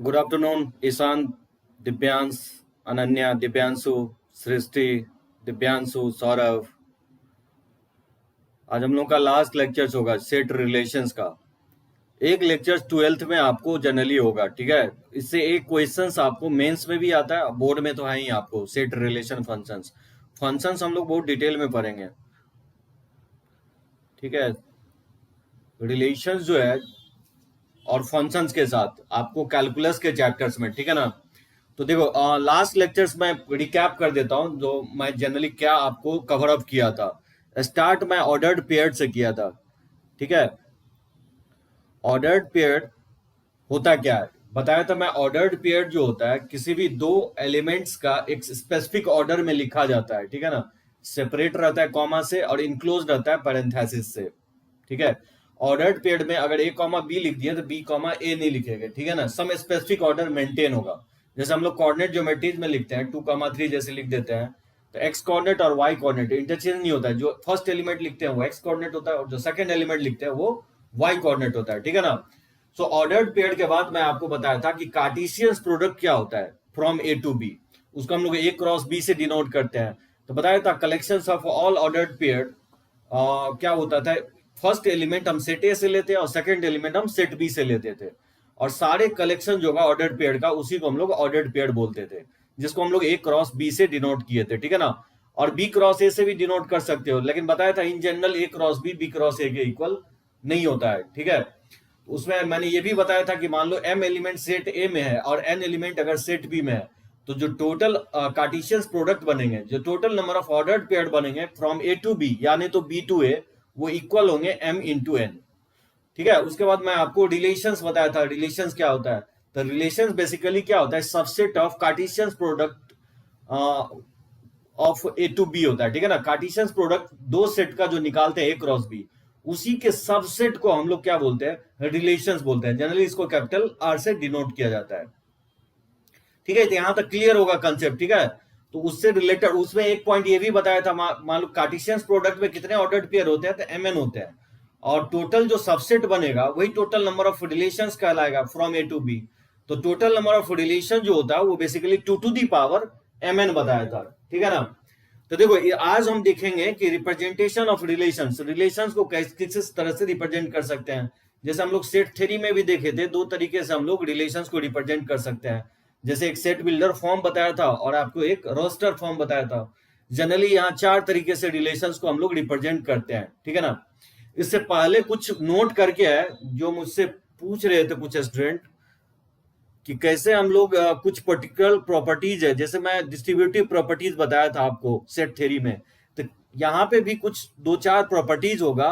Good afternoon Ishan, Divyansh, Ananya, Divyanshu, सृष्टि, दिव्यांशु, सौरभ। आज हम लोग का लास्ट लेक्चर्स होगा सेट रिलेशंस का। एक लेक्चर 12th में आपको जनरली होगा, ठीक है। इससे एक क्वेश्चंस आपको मेंस में भी आता है, बोर्ड में तो है ही आपको। सेट रिलेशन फंक्शंस फंक्शंस हम लोग बहुत डिटेल में पढ़ेंगे, ठीक है। रिलेशंस जो है और फंक्शंस के साथ आपको कैलकुलस के चैप्टर्स में, ठीक है ना। तो देखो, लास्ट लेक्चर्स में रिकैप कर देता हूं जो मैं जनरली क्या आपको कवर अप किया था। स्टार्ट मैं ऑर्डर्ड पेयर से किया था, ठीक है। ऑर्डर्ड पेयर होता क्या है बताया था मैं। ऑर्डर्ड पेयर जो होता है किसी भी दो एलिमेंट्स का एक स्पेसिफिक ऑर्डर में लिखा जाता है, ठीक है ना। सेपरेट रहता है कॉमा से और इनक्लोज रहता है पैरेंथेसिस से, ठीक है। ऑर्डर्ड पेयर में अगर ए कॉमा बी लिख दिया तो बी कॉमा ए नहीं लिखेगा, ठीक है ना। सम स्पेसिफिक ऑर्डर मेंटेन होगा। जैसे हम लोग कोऑर्डिनेट ज्योमेट्रीज में लिखते हैं 2,3 जैसे लिख देते हैं, तो एक्स कोऑर्डिनेट और वाई कोऑर्डिनेट इंटरचेंज नहीं होता है। जो फर्स्ट एलिमेंट लिखते हैं वो एक्स कोऑर्डिनेट होता है और जो सेकंड एलिमेंट लिखते हैं वो वाई कोऑर्डिनेट होता है, ठीक है ना। सो ऑर्डर्ड पेयर के बाद मैं आपको बताया था कि कार्टेशियन प्रोडक्ट क्या होता है फ्रॉम ए टू बी। उसको हम लोग ए क्रॉस बी से डिनोट करते हैं। तो बताया था collection of all ordered pair क्या होता था। फर्स्ट एलिमेंट हम सेट ए से लेते हैं और सेकंड एलिमेंट हम सेट बी से लेते थे, और सारे कलेक्शन जो होगा ऑर्डर्ड पेयर का उसी को हम लोग ऑर्डर्ड पेयर बोलते थे, जिसको हम लोग ए क्रॉस बी से डिनोट किए थे, ठीक है ना। और बी क्रॉस ए से भी डिनोट कर सकते हो, लेकिन बताया था in general A cross B cross A के इक्वल नहीं होता है, ठीक है। उसमें मैंने ये भी बताया था कि मान लो m एलिमेंट सेट ए में है और n एलिमेंट अगर सेट बी में है, तो जो टोटल कार्टेशियन प्रोडक्ट बनेंगे, जो total number of ordered pair बनेंगे फ्रॉम ए टू बी यानी तो बी टू ए, वो इक्वल होंगे m इंटू एन, ठीक है। उसके बाद मैं आपको रिलेशंस बताया था। रिलेशंस क्या होता है, तो रिलेशंस बेसिकली क्या होता है, subset of cartesian product of A to B होता है, ठीक है ना। कार्टेशियन प्रोडक्ट दो सेट का जो निकालते हैं ए क्रॉस बी, उसी के सबसेट को हम लोग क्या बोलते हैं, रिलेशंस बोलते हैं। जनरली इसको कैपिटल आर से डिनोट किया जाता है, ठीक है। तो यहां तक क्लियर होगा कंसेप्ट, ठीक है। तो उससे रिलेटेड उसमें एक पॉइंट ये भी बताया था, मान लो कार्टेशियन प्रोडक्ट में कितने ऑर्डर्ड पेयर होते हैं, तो mn होते हैं, और टोटल जो सबसेट बनेगा वही टोटल नंबर ऑफ रिलेशंस कहलाएगा फ्रॉम ए टू बी। तो टोटल नंबर ऑफ रिलेशन जो होता है वो basically 2 to the power mn बताया था, ठीक है ना। तो देखो आज हम देखेंगे कि रिप्रेजेंटेशन ऑफ रिलेशंस, रिलेशंस को किस तरह से रिप्रेजेंट कर सकते हैं। जैसे हम लोग सेट थ्योरी में भी देखे थे, दो तरीके से हम लोग रिलेशंस को रिप्रेजेंट कर सकते हैं। जैसे एक सेट बिल्डर फॉर्म बताया था और आपको एक रोस्टर फॉर्म बताया था। जनरली यहाँ चार तरीके से रिलेशंस को हम लोग रिप्रेजेंट करते हैं, ठीक है ना। इससे पहले कुछ नोट करके है जो मुझसे पूछ रहे थे कुछ स्टूडेंट कि कैसे हम लोग कुछ पर्टिकुलर प्रॉपर्टीज है, जैसे मैं डिस्ट्रीब्यूटिव प्रॉपर्टीज बताया था आपको सेट थ्योरी में, तो यहाँ पे भी कुछ दो चार प्रॉपर्टीज होगा।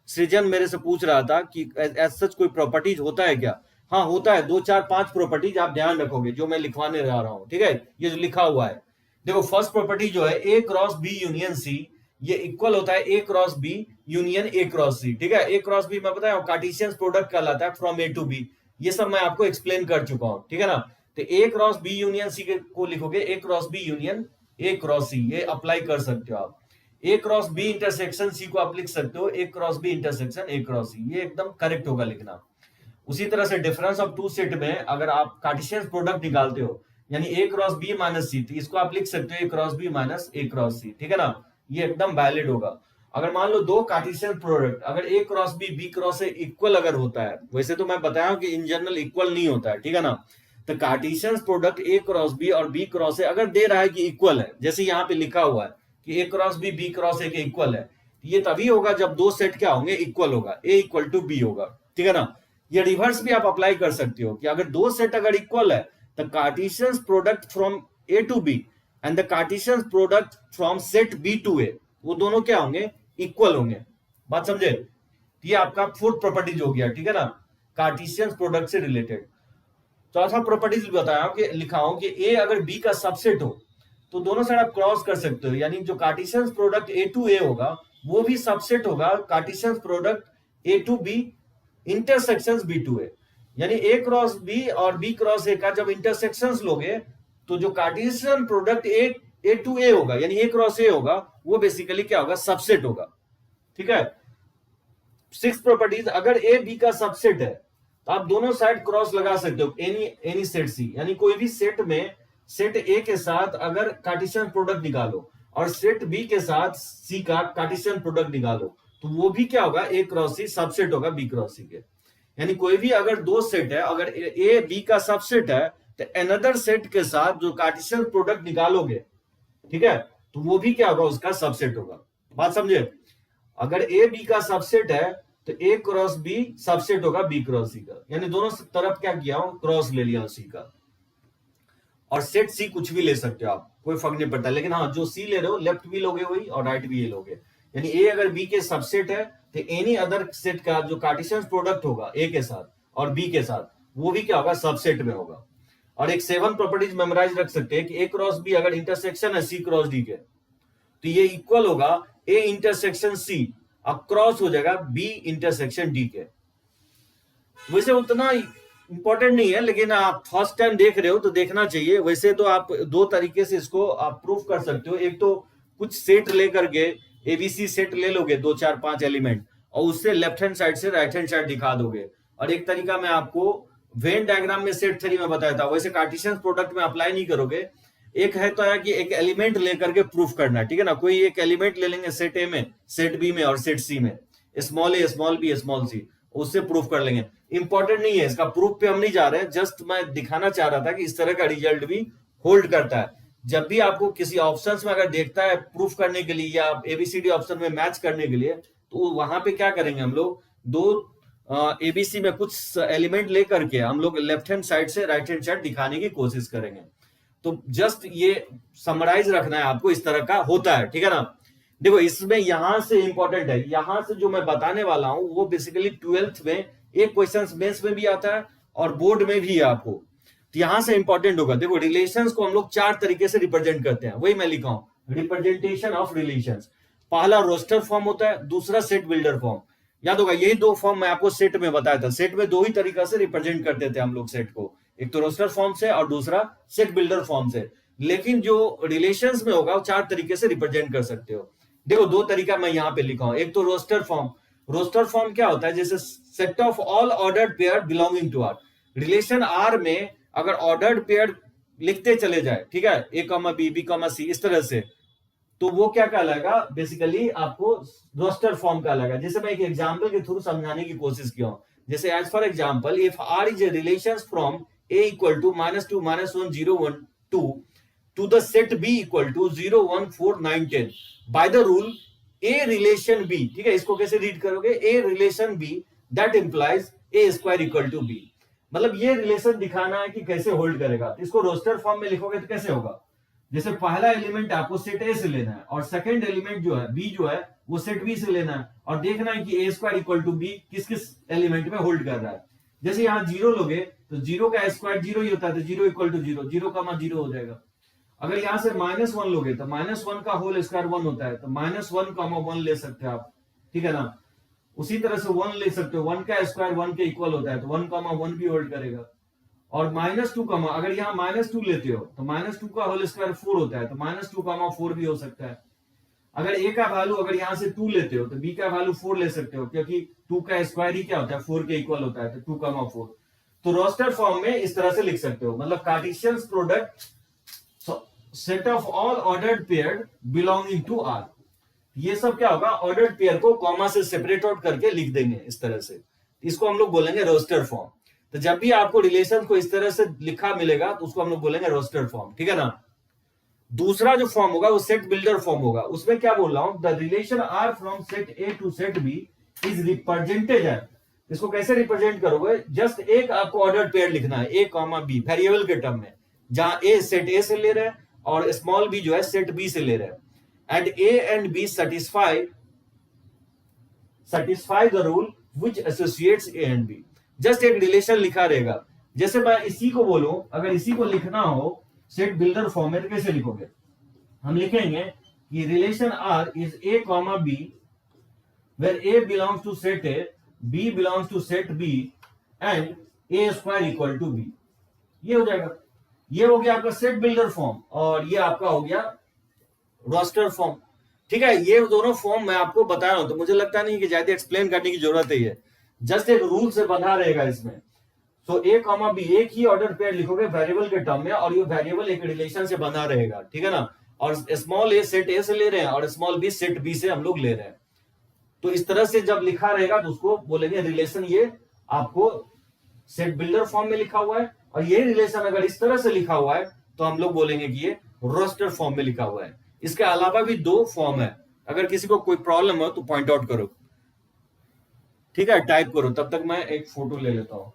सृजन मेरे से पूछ रहा था कि एज सच कोई प्रॉपर्टीज होता है क्या। हाँ होता है, दो चार पांच प्रॉपर्टीज आप ध्यान रखोगे जो मैं लिखवाने जा रहा हूँ, ठीक है। ये जो लिखा हुआ है देखो, फर्स्ट प्रॉपर्टी जो है A cross B union C, ये इक्वल होता है A cross B union A cross C, ठीक है। ए क्रॉस बी मैं बताया कार्टेशियन प्रोडक्ट कहलाता है फ्रॉम ए टू बी। ये सब मैं आपको एक्सप्लेन कर चुका हूं, ठीक है ना। तो A cross B union C को लिखोगे A cross B union A cross C, ये अप्लाई कर सकते हो आप। A cross B intersection C को आप लिख सकते हो A cross B intersection A cross C, ये एकदम करेक्ट होगा लिखना। उसी तरह से डिफरेंस ऑफ टू सेट में अगर आप कार्टेशियन प्रोडक्ट निकालते हो यानी ए क्रॉस बी माइनस सी, तो इसको आप लिख सकते हो A cross B minus A cross C, ठीक है ना। ये एकदम वैलिड होगा। अगर मान लो दो कार्टेशियन प्रोडक्ट अगर ए क्रॉस बी क्रॉस से इक्वल अगर होता है, वैसे तो मैं बताया कि इन जनरल इक्वल नहीं होता है, ठीक है ना। तो cartesian product A cross B और बी क्रॉस से अगर दे रहा है कि इक्वल है, जैसे यहाँ पे लिखा हुआ है कि ए क्रॉस बी क्रॉस ए के इक्वल है, ये तभी होगा जब दो सेट क्या होंगे, इक्वल होगा, ए इक्वल टू बी होगा, ठीक है ना। ये रिवर्स भी आप अप्लाई कर सकते हो कि अगर दो सेट अगर इक्वल है, the Cartesian product from A to B and the Cartesian product from set B to A, वो दोनों क्या होंगे, इक्वल होंगे। बात समझे। ये आपका फोर्थ प्रॉपर्टीज हो गया, ठीक है ना, कार्टेशियन प्रोडक्ट से रिलेटेड। चौथा प्रॉपर्टीज बताया कि लिखा हूं कि ए अगर बी का सबसेट हो तो दोनों साइड आप क्रॉस कर सकते हो, यानी जो Cartesian product A to A होगा वो भी सबसेट होगा Cartesian product A to B intersections B to A. यानी ए क्रॉस बी और बी क्रॉस ए का जब इंटरसेक्शंस लोगे तो जो Cartesian product A to A होगा यानी ए क्रॉस ए होगा, वो बेसिकली क्या होगा, सबसेट होगा, ठीक है। सिक्स प्रॉपर्टीज, अगर ए बी का सबसेट है तो आप दोनों साइड क्रॉस लगा सकते हो एनी सेट सी, यानी कोई भी सेट में सेट ए के साथ अगर कार्टेशियन प्रोडक्ट निकालो और सेट बी के साथ सी का कार्टेशियन प्रोडक्ट निकालो, तो वो भी क्या होगा, ए क्रॉस सी सबसेट होगा बी क्रॉस सी के। यानी कोई भी अगर दो सेट है, अगर ए बी का सबसेट है, तो अनदर सेट के साथ जो कार्टेशियन प्रोडक्ट निकालोगे, ठीक है, तो वो भी क्या होगा, उसका सबसेट होगा। बात समझे? अगर ए बी का सबसेट है तो ए क्रॉस बी सबसेट होगा बी क्रॉस सी का, यानी दोनों तरफ क्या किया हूं, क्रॉस ले लिया सी का। और सेट सी कुछ भी ले सकते हो आप, कोई फर्क नहीं पड़ता, लेकिन हाँ जो सी ले रहे हो लेफ्ट भी लोगे वही और राइट भी ये लोगे। यानी ए अगर बी के सबसेट है तो एनी अदर सेट का जो कार्टेशियन प्रोडक्ट होगा ए के साथ और बी के साथ, वो भी क्या होगा, सबसेट में होगा। और एक 7 प्रॉपर्टीज मेमोराइज रख सकते हैं कि ए क्रॉस बी अगर इंटरसेक्शन है सी क्रॉस डी के, तो ये इक्वल होगा ए इंटरसेक्शन सी अब क्रॉस हो जाएगा बी इंटरसेक्शन डी के। वैसे उतना इंपॉर्टेंट नहीं है, लेकिन आप फर्स्ट टाइम देख रहे हो तो देखना चाहिए। वैसे तो आप दो तरीके से इसको आप प्रूफ कर सकते हो। एक तो कुछ सेट लेकर के एबीसी सेट ले लोगे, 2 4 5 एलिमेंट, और उससे लेफ्ट हैंड साइड से राइट हैंड साइड दिखा दोगे। और एक तरीका मैं आपको वेन डायग्राम में सेट थ्योरी में बताया था, वैसे कार्टेशियन प्रोडक्ट में अप्लाई नहीं करोगे। एक है तो है कि एक एलिमेंट लेकर के प्रूफ करना, ठीक है ना, कोई एक एलिमेंट ले लेंगे सेट ए में, सेट बी में और सेट सी में, स्मॉल ए स्मॉल बी स्मॉल सी, उससे प्रूफ कर लेंगे। इंपॉर्टेंट नहीं है, इसका प्रूफ पे हम नहीं जा रहे हैं, जस्ट मैं दिखाना चाह रहा था कि इस तरह का रिजल्ट भी होल्ड करता है। जब भी आपको किसी ऑप्शन में अगर देखता है प्रूफ करने के लिए या एबीसीडी ऑप्शन में मैच करने के लिए, तो वहां पे क्या करेंगे हम लोग, दो एबीसी में कुछ एलिमेंट लेकर के हम लोग लेफ्ट हैंड साइड से राइट हैंड साइड दिखाने की कोशिश करेंगे। तो जस्ट ये समराइज रखना है आपको, इस तरह का होता है, ठीक है ना। देखो इसमें यहां से इंपॉर्टेंट है, यहां से जो मैं बताने वाला हूं वो बेसिकली 12th में एक क्वेश्चन मेंस में भी आता है और बोर्ड में भी है आपको, तो यहां से इंपॉर्टेंट होगा। देखो रिलेशंस को हम लोग 4 तरीके से रिप्रेजेंट करते हैं, वही मैं लिखा हूं, रिप्रेजेंटेशन ऑफ रिलेशंस। पहला रोस्टर फॉर्म होता है, दूसरा सेट बिल्डर फॉर्म। याद होगा यही दो फॉर्म मैं आपको सेट में बताया था। सेट में दो ही तरीका से रिप्रेजेंट करते थे हम लोग सेट को, एक तो रोस्टर फॉर्म से और दूसरा सेट बिल्डर फॉर्म से। लेकिन जो रिलेशंस में होगा वो 4 तरीके से रिप्रेजेंट कर सकते हो। देखो दो तरीका मैं यहां पे लिखा हूं, एक तो रोस्टर फॉर्म। रोस्टर फॉर्म क्या होता है, जैसे set of all ordered pair belonging to R. Relation R में अगर ऑर्डर्ड पेयर लिखते चले जाए, ठीक है, A comma B, B comma C, इस तरह से, तो वो क्या कहलाएगा, बेसिकली आपको रोस्टर फॉर्म कहलाएगा। जैसे मैं एक एग्जांपल के थ्रू समझाने की कोशिश किया हूं, जैसे as for example, if R is a relation from A equal to -2 -1 0 1 2 to the set B equal to 0 1 4 9 10 by the rule A relation B, ठीक है, इसको कैसे रीड करोगे, A relation B that implies A square equal to B। मतलब ये relation दिखाना है कि कैसे होल्ड करेगा। तो इसको रोस्टर फॉर्म में लिखोगे तो कैसे होगा, जैसे पहला एलिमेंट आपको सेट ए से लेना है और सेकंड एलिमेंट जो है बी जो है वो सेट बी से लेना है और देखना है कि ए स्क्वायर इक्वल टू बी किस किस एलिमेंट में होल्ड कर रहा है। जैसे यहाँ 0 लोगे तो 0 का स्क्वायर 0 ही होता है, तो 0 इक्वल टू 0, 0 का 0 हो जाएगा। अगर यहां से -1 लोगे तो -1 का होल स्क्वायर 1 होता है, तो -1 1 ले सकते हैं आप, ठीक है ना। उसी तरह से 1 ले सकते हो, 1 का स्क्वायर 1 के इक्वल होता है, तो 1 1 भी होल्ड करेगा। और -2 अगर यहाँ -2 लेते हो तो -2 का होल स्क्वायर 4 होता है, तो -2 4 भी हो सकता है। अगर ए का वैल्यू अगर यहां से 2 लेते हो तो बी का वैल्यू 4 ले सकते हो, क्योंकि 2 का स्क्वायर ही क्या होता है, 4 के इक्वल होता है, तो 2 4। तो रोस्टर फॉर्म में इस तरह से लिख सकते हो, मतलब cartesian product set of all ordered pair belonging to R. ये सब क्या होगा, ऑर्डर्ड पेयर को कॉमा से सेपरेट आउट करके लिख देंगे इस तरह से, इसको हम लोग बोलेंगे रोस्टर फॉर्म। तो जब भी आपको रिलेशन को इस तरह से लिखा मिलेगा तो उसको हम लोग बोलेंगे रोस्टर फॉर्म, ठीक है ना। दूसरा जो फॉर्म होगा वो सेट बिल्डर फॉर्म होगा। उसमें क्या बोल रहा हूं, the relation R from set A to set B is represented है। इसको कैसे रिप्रेजेंट करोगे, जस्ट एक आपको ऑर्डर्ड पेयर लिखना है, ए कॉमा बी वेरिएबल के टर्म में, जहां ए सेट ए से ले रहे हैं और स्मॉल बी जो है सेट बी से ले रहे हैं। And A and B satisfy the rule which associates A and B. Just एक रिलेशन लिखा रहेगा। जैसे मैं इसी को बोलूं, अगर इसी को लिखना हो सेट बिल्डर फॉर्म में, तो कैसे लिखोगे, हम लिखेंगे कि relation R is a comma b where a belongs to set A, b belongs to set B and a square equal to b. ये हो जाएगा, ये हो गया आपका सेट बिल्डर फॉर्म और ये आपका हो गया रोस्टर फॉर्म, ठीक है। ये दोनों फॉर्म मैं आपको बता रहा हूं, तो मुझे लगता नहीं कि ज्यादा एक्सप्लेन करने की जरूरत है, जस्ट एक रूल से बंधा रहेगा इसमें। तो ए कॉमा बी एक ही ऑर्डर पेयर लिखोगे वेरिएबल के टर्म में, और ये वेरिएबल एक रिलेशन से बना रहेगा, ठीक है ना। और स्मॉल ए सेट ए से ले रहे हैं और स्मॉल बी सेट बी से हम लोग ले रहे हैं। तो इस तरह से जब लिखा रहेगा तो उसको बोलेंगे रिलेशन, ये आपको सेट बिल्डर फॉर्म में लिखा हुआ है। और ये रिलेशन अगर इस तरह से लिखा हुआ है तो हम लोग बोलेंगे कि ये रोस्टर फॉर्म में लिखा हुआ है। इसके अलावा भी दो फॉर्म है, अगर किसी को कोई प्रॉब्लम हो तो पॉइंट आउट करो, ठीक है, टाइप करो, तब तक मैं एक फोटो ले लेता हूं।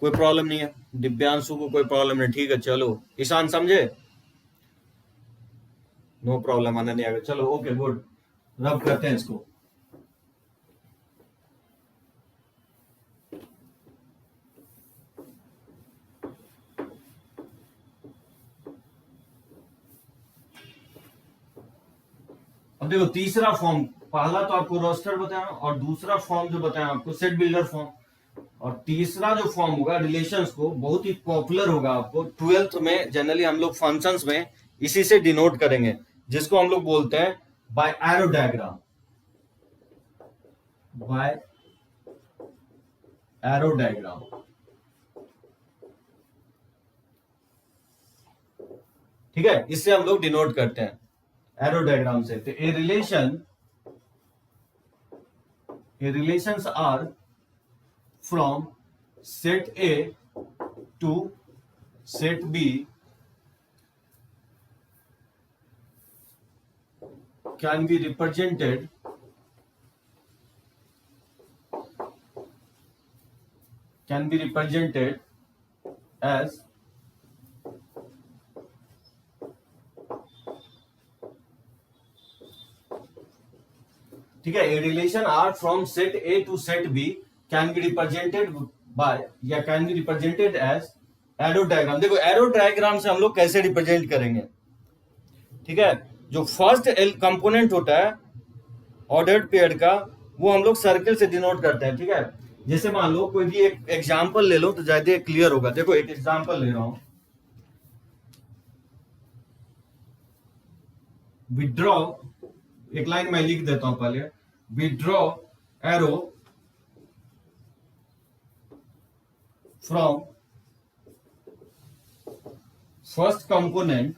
कोई प्रॉब्लम नहीं है, दिव्यांशु को कोई प्रॉब्लम नहीं, ठीक है चलो। ईशान समझे? नो प्रॉब्लम, आना नहीं आएगा, चलो ओके गुड। रब करते हैं इसको। अब देखो तीसरा फॉर्म, पहला तो आपको रोस्टर बताया और दूसरा फॉर्म जो बताया आपको सेट बिल्डर फॉर्म, और तीसरा जो फॉर्म होगा रिलेशंस को बहुत ही पॉपुलर होगा, आपको 12th में जनरली हम लोग फंक्शंस में इसी से डिनोट करेंगे, जिसको हम लोग बोलते हैं by arrow diagram, by arrow diagram. ठीक है, इससे हम लोग डिनोट करते हैं एरो डायग्राम से। तो a relations R from set A to set B can be represented as ठीक है, a relation R from set A to set B can be represented by या can be represented as arrow diagram. देखो arrow diagram से हम लोग कैसे represent करेंगे, ठीक है, जो फर्स्ट कंपोनेंट होता है ऑर्डर्ड पेयर का वो हम लोग सर्किल से डिनोट करते हैं, ठीक है। जैसे मान लो कोई भी एक एग्जांपल ले लो तो ज्यादा क्लियर होगा। देखो एक एग्जांपल ले रहा हूं, विड्रॉ, एक लाइन मैं लिख देता हूं पहले, withdraw arrow from first component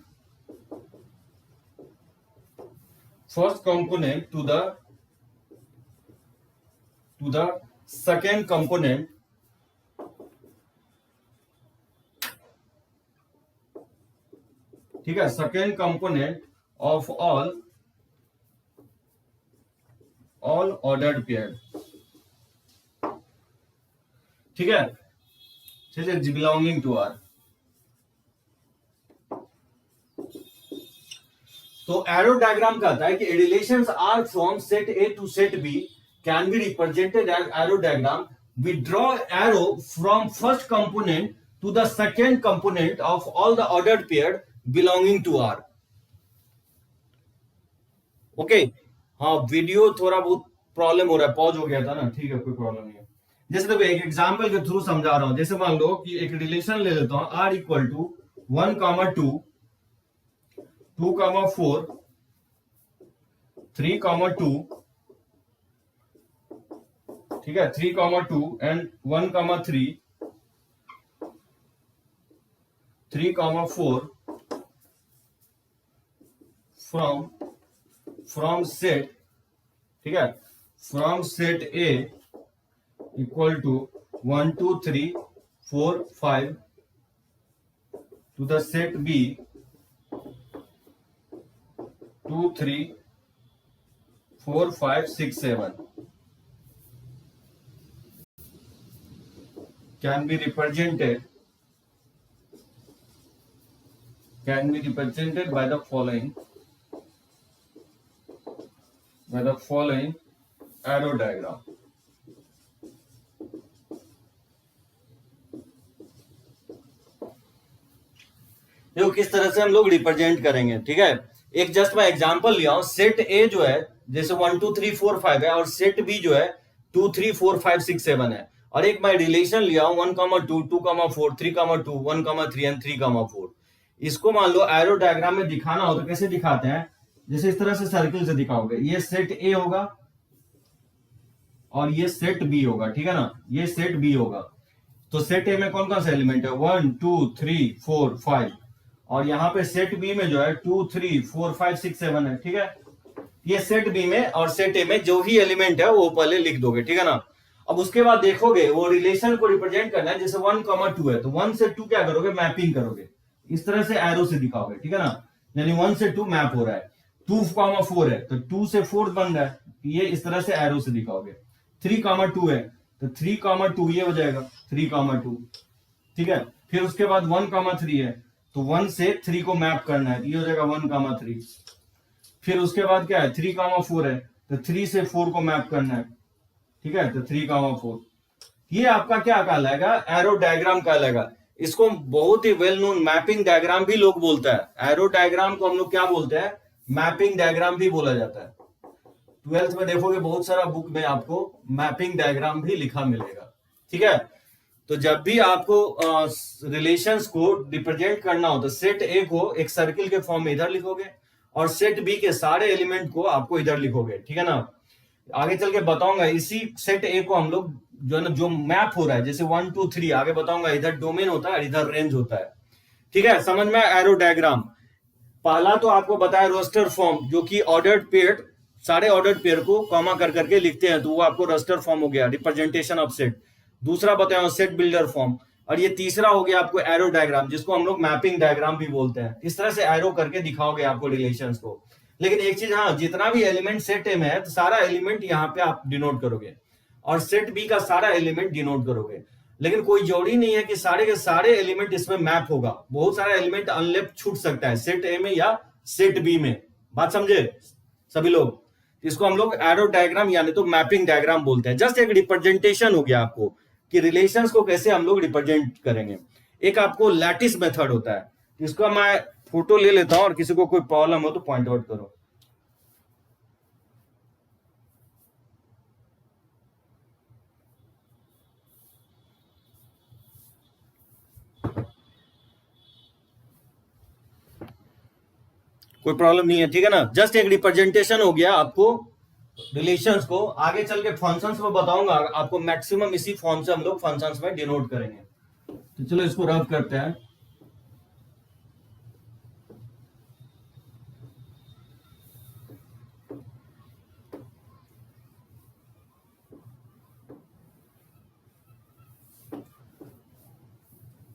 to the second component ठीक है, second component of all ordered pair, ठीक है, बिलोंगिंग टू आर। तो एरो डायग्राम कहता है कि relations R from set A to set B can be represented as arrow diagram. We draw arrow from first component to the second component of all the ordered pair belonging to R. Okay, हाँ video थोड़ा बहुत problem हो रहा है, pause हो गया था ना, ठीक है कोई प्रॉब्लम नहीं है। जैसे तो एक एग्जाम्पल के थ्रू समझा रहा हूं। जैसे मान लो कि एक रिलेशन ले लेता हूं, आर इक्वल टू 1, 2, 4, 3, 2, ठीक है, 3, 2 एंड 1, 3, 3, 4 फ्रॉम सेट, ठीक है, from set A equal to 1, 2, 3, 4, 5 to the set B 2, 3, 4, 5, 6, 7 can be represented by the following arrow diagram। देखो किस तरह से हम लोग रिप्रेजेंट करेंगे, ठीक है। एक जस्ट मैं एग्जांपल लिया हूं, सेट ए जो है जैसे 1, 2, 3, 4, 5 है, और सेट बी जो है 2, 3, 4, 5, 6, 7 है। और एक मैं रिलेशन लिया हूं 1, 2, 2, 4, 3, 2, 1, 3 एंड 3, 4। इसको मान लो एरो डायग्राम में दिखाना हो तो कैसे दिखाते हैं, जैसे इस तरह से सर्किल से दिखाओगे, ये सेट ए होगा और ये सेट बी होगा, ठीक है ना, ये सेट बी होगा। तो सेट ए में कौन कौन सा एलिमेंट है, 1 2 3 4 5, और यहाँ पे सेट बी में जो है 2 3 4 5 6 7 है, ठीक है। ये सेट बी में और सेट ए में जो भी एलिमेंट है वो पहले लिख दोगे, ठीक है ना। अब उसके बाद देखोगे वो रिलेशन को रिप्रेजेंट करना है, जैसे 1, 2 है तो 1 से 2 क्या करोगे, मैपिंग करोगे, इस तरह से एरो से दिखाओगे, ठीक है ना, यानी 1 से 2 मैप हो रहा है। 2, 4 है तो 2 से 4 बन रहा है, ये इस तरह से एरो से दिखाओगे। 3, 2 है तो 3, 2 ये हो जाएगा 3, 2, ठीक है। फिर उसके बाद 1, 3 है तो 1 से 3 को मैप करना है, ये हो जाएगा 1, 3। फिर उसके बाद क्या है, 3, 4 है तो 3 से 4 को मैप करना है, ठीक है, तो 3, 4। ये आपका क्या कहलाएगा, एरो डायग्राम कहलाएगा। इसको बहुत ही वेल नोन मैपिंग डायग्राम भी लोग बोलता है। एरो डायग्राम को हम लोग क्या बोलते हैं, मैपिंग डायग्राम भी बोला जाता है। 12th में देखोगे बहुत सारा बुक में आपको मैपिंग डायग्राम भी लिखा मिलेगा, ठीक है। तो जब भी आपको रिलेशंस को रिप्रेजेंट करना हो तो सेट ए को एक सर्किल के फॉर्म में इधर लिखोगे और सेट बी के सारे एलिमेंट को आपको इधर लिखोगे, ठीक है ना। आगे चल के बताऊंगा इसी सेट ए को हम लोग जो है ना, जो मैप हो रहा है, जैसे 1 2 3 आगे बताऊंगा, इधर डोमेन होता है इधर रेंज होता है, ठीक है। समझ में एरो डायग्राम। पहला तो आपको बताया रोस्टर फॉर्म, जो कि ऑर्डर्ड पेयर, सारे ऑर्डर्ड पेयर को कॉमा कर करके लिखते हैं तो वो आपको रोस्टर फॉर्म हो गया, रिप्रेजेंटेशन ऑफ सेट। दूसरा बताया सेट बिल्डर फॉर्म, और ये तीसरा हो गया आपको एरो डायग्राम, जिसको हम लोग मैपिंग डायग्राम भी बोलते हैं। इस तरह से एरो करके दिखाओगे आपको रिलेशंस को। लेकिन एक चीज, हाँ, जितना भी एलिमेंट सेट ए में है तो सारा एलिमेंट यहाँ पे आप डिनोट करोगे और सेट बी का सारा एलिमेंट डिनोट करोगे। लेकिन कोई जरूरी नहीं है कि सारे के सारे एलिमेंट इसमें मैप होगा, बहुत सारा एलिमेंट अनलेफ्ट छूट सकता है सेट ए में या सेट बी में। बात समझे सभी लोग। इसको हम लोग एरो डायग्राम यानी तो मैपिंग डायग्राम बोलते हैं। जस्ट एक रिप्रेजेंटेशन हो गया आपको कि रिलेशंस को कैसे हम लोग रिप्रेजेंट करेंगे। एक आपको लैटिस मेथड होता है, इसका मैं फोटो ले लेता हूं और किसी को कोई प्रॉब्लम हो तो पॉइंट आउट करो। कोई प्रॉब्लम नहीं है, ठीक है ना। जस्ट एक रिप्रेजेंटेशन हो गया आपको रिलेशंस को। आगे चल के फंक्शंस में बताऊंगा आपको, मैक्सिमम इसी फॉर्म से हम लोग फंक्शंस में डिनोट करेंगे। तो चलो इसको रब करते हैं।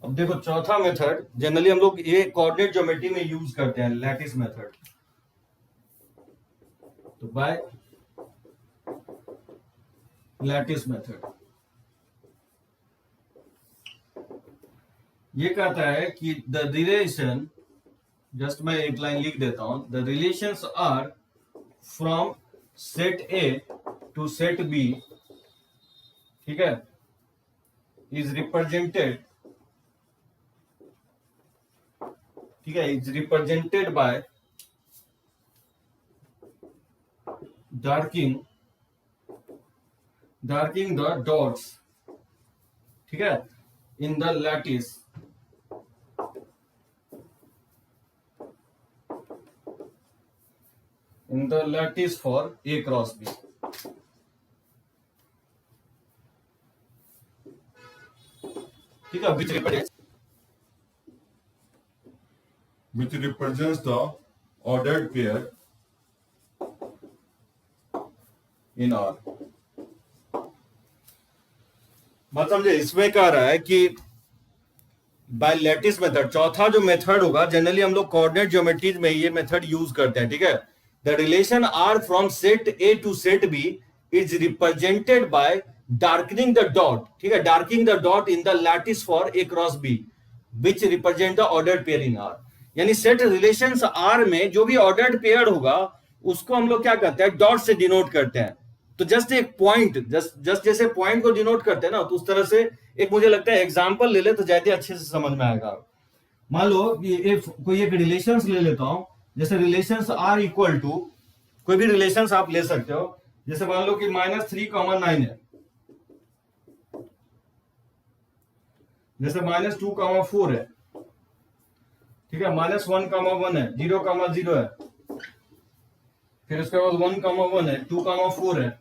अब देखो चौथा मेथड जनरली हम लोग ये कोऑर्डिनेट ज्योमेट्री में यूज करते हैं, लैटिस मेथड। तो बाय लैटिस मेथड ये कहता है कि द रिलेशन, जस्ट मैं एक लाइन लिख देता हूं, the relations R from set A to set B, ठीक है, इज रिप्रेजेंटेड, ठीक है, is represented by darking the dots, ठीक है, in the lattice for A cross B। ठीक है, which represents the ordered pair in R। बात समझे। इसमें कह रहा है कि बाय लैटिस मेथड, चौथा जो मेथड होगा जनरली हम लोग कोऑर्डिनेट ज्योमेट्री में ये मेथड यूज करते हैं, ठीक है। The relation R from set A to set B is represented by darkening the dot, ठीक है, darking the dot in the lattice for A cross B which represent the ordered pair in R. यानी set relations R में जो भी ordered pair होगा उसको हम लोग क्या करते हैं, डॉट से डिनोट करते हैं। तो जस्ट एक पॉइंट, जस्ट जैसे पॉइंट को डिनोट करते हैं ना, तो उस तरह से एक, मुझे लगता है एग्जांपल ले ले तो ज्यादा अच्छे से समझ में आएगा। मान लो कोई एक रिलेशंस ले लेता हूं, जैसे रिलेशंस आर इक्वल टू, कोई भी रिलेशंस आप ले सकते हो, जैसे मान लो कि -3, 9 है, जैसे -2, 4 है, ठीक ठीक है, -1, 1 है, 0, 0 है, फिर उसके बाद 1, 1 है, 2, 4 है,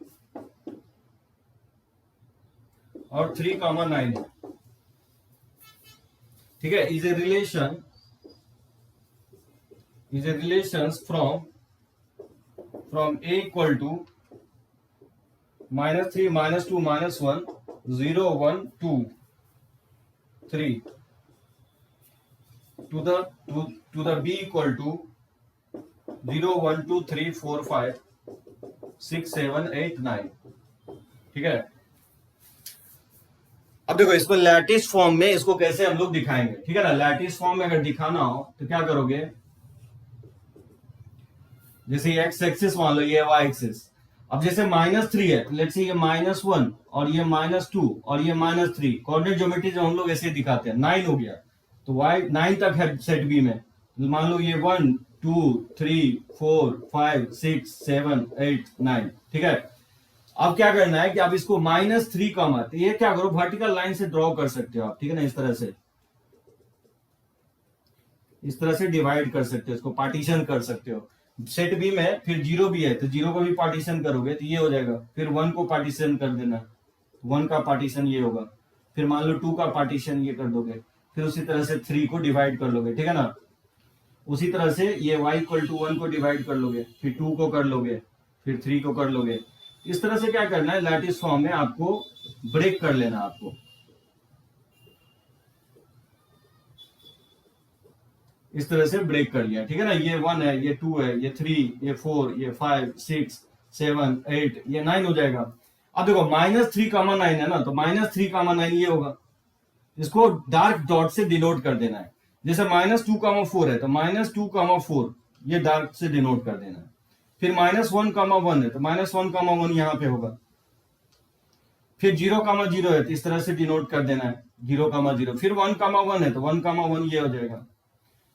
और 3, 9 है। ठीक है, is a relation from a equal to -3, -2, -1, 0, 1, 2, 3 to the b equal to 0, 1, 2, 3, 4, 5, 6, 7, 8, 9। ठीक है, अब देखो इसको लैटिस फॉर्म में इसको कैसे हम लोग दिखाएंगे। ठीक है ना, लैटिस फॉर्म में अगर दिखाना हो तो क्या करोगे, जैसे ये एक्स एक्सिस मान लो, ये वाई एक्सिस। अब जैसे -3 है, लेट्स से ये -1 और ये -2 और ये -3, कोऑर्डिनेट ज्योमेट्री जो हम लोग ऐसे दिखाते हैं। 9 हो गया तो वाई 9 तक है सेट बी में, मान लो ये 1, 2, 3, 4, 5, 6, 7, 8, 9। ठीक है, अब क्या करना है कि आप इसको -3 का मत, ये क्या करो, वर्टिकल लाइन से ड्रॉ कर सकते हो आप। ठीक है ना, इस तरह से डिवाइड कर सकते हो, इसको पार्टीशन कर सकते हो। सेट बी में फिर 0 भी है तो 0 को भी पार्टीशन करोगे तो ये हो जाएगा, फिर 1 को पार्टीशन कर देना, 1 का पार्टीशन ये होगा, फिर मान लो 2 का पार्टीशन ये कर दोगे, फिर उसी तरह से 3 को डिवाइड कर लोगे। ठीक है ना, उसी तरह से ये y इक्वल टू 1 को डिवाइड कर लोगे, फिर 2 को कर लोगे, फिर 3 को कर लोगे। इस तरह से क्या करना है, लैटिस फॉर्म में आपको ब्रेक कर लेना, आपको इस तरह से ब्रेक कर लिया। ठीक है ना, ये 1 है, ये 2 है, ये 3, ये 4, ये 5, 6, 7, 8, ये 9 हो जाएगा। अब देखो -3, 9 है ना, तो -3, 9 ये होगा, इसको डार्क डॉट से डिनोट कर देना है। जैसे -2, 4 है तो -2, 4 ये डार्क से डिनोट कर देना है। फिर -1, 1 है तो -1, 1 यहां पे होगा। फिर 0, 0 है तो इस तरह से डिनोट कर देना है, 0, 0। फिर 1, 1 है तो 1, 1 ये हो जाएगा।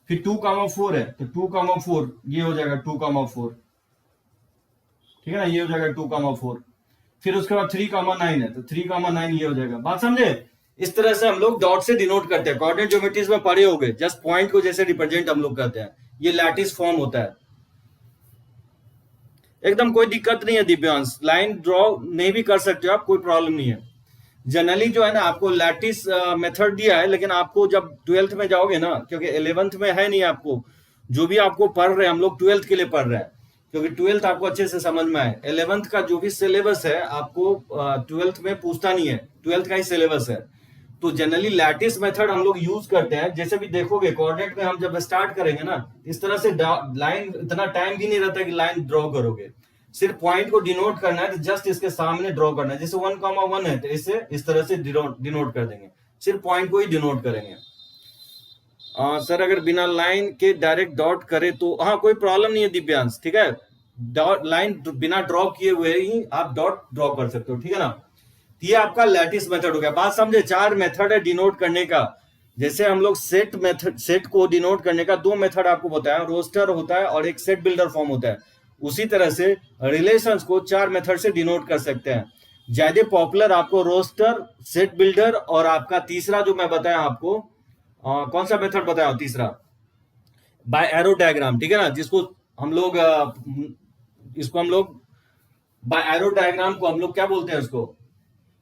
फिर 2, 4 है तो 2, 4 ये हो जाएगा, 2, 4। ठीक है ना, ये हो जाएगा 2, 4। फिर उसके बाद 3, 9 है तो 3, 9 ये हो जाएगा। बात समझे, इस तरह से हम लोग डॉट से डिनोट करते हैं। कोऑर्डिनेट ज्योमेट्रीज में पढ़े होंगे, जस्ट पॉइंट को जैसे रिप्रेजेंट हम लोग करते हैं, ये लैटिस फॉर्म होता है। एकदम कोई दिक्कत नहीं है दिव्यांश, लाइन ड्रॉ नहीं भी कर सकते हो आप, कोई प्रॉब्लम नहीं है। जनरली जो है ना, आपको लैटिस मेथड दिया है, लेकिन आपको जब 12th में जाओगे ना, क्योंकि 11th में है नहीं, आपको जो भी आपको पढ़ रहे हैं हम लोग 12th के लिए पढ़ रहे हैं, क्योंकि 12th आपको अच्छे से समझ में आए। 11th का जो भी सिलेबस है आपको 12th में पूछता नहीं है, 12th का ही सिलेबस है। तो जनरली लैटिस मेथड हम लोग यूज करते हैं। जैसे भी देखोगे कोऑर्डिनेट में हम जब स्टार्ट करेंगे ना, इस तरह से लाइन, इतना टाइम भी नहीं रहता कि लाइन ड्रॉ करोगे, सिर्फ पॉइंट को डिनोट करना है तो जस्ट इसके सामने ड्रॉ करना है। जैसे 1, 1 है तो इसे इस तरह से डिनोट कर देंगे, सिर्फ पॉइंट को ही डिनोट करेंगे। सर अगर बिना लाइन के डायरेक्ट डॉट करे तो हाँ, कोई प्रॉब्लम नहीं है दिव्यांश। ठीक है, डॉट लाइन बिना ड्रॉ किए हुए ही आप डॉट ड्रॉ कर सकते हो। ठीक है ना, ये आपका लैटिस मेथड हो गया। बात समझे, 4 मेथड है डिनोट करने का। जैसे हम लोग सेट मेथड, सेट को डिनोट करने का 2 मेथड आपको बताया, रोस्टर होता है और एक सेट बिल्डर फॉर्म होता है। उसी तरह से रिलेशंस को 4 मेथड से डिनोट कर सकते हैं। ज्यादा पॉपुलर आपको रोस्टर, सेट बिल्डर और आपका तीसरा जो मैं बताया आपको, कौन सा मेथड बताया तीसरा, बाय एरो डायग्राम। ठीक है ना, जिसको हम लोग इसको हम लोग बाय एरो डायग्राम को हम लोग क्या बोलते हैं, उसको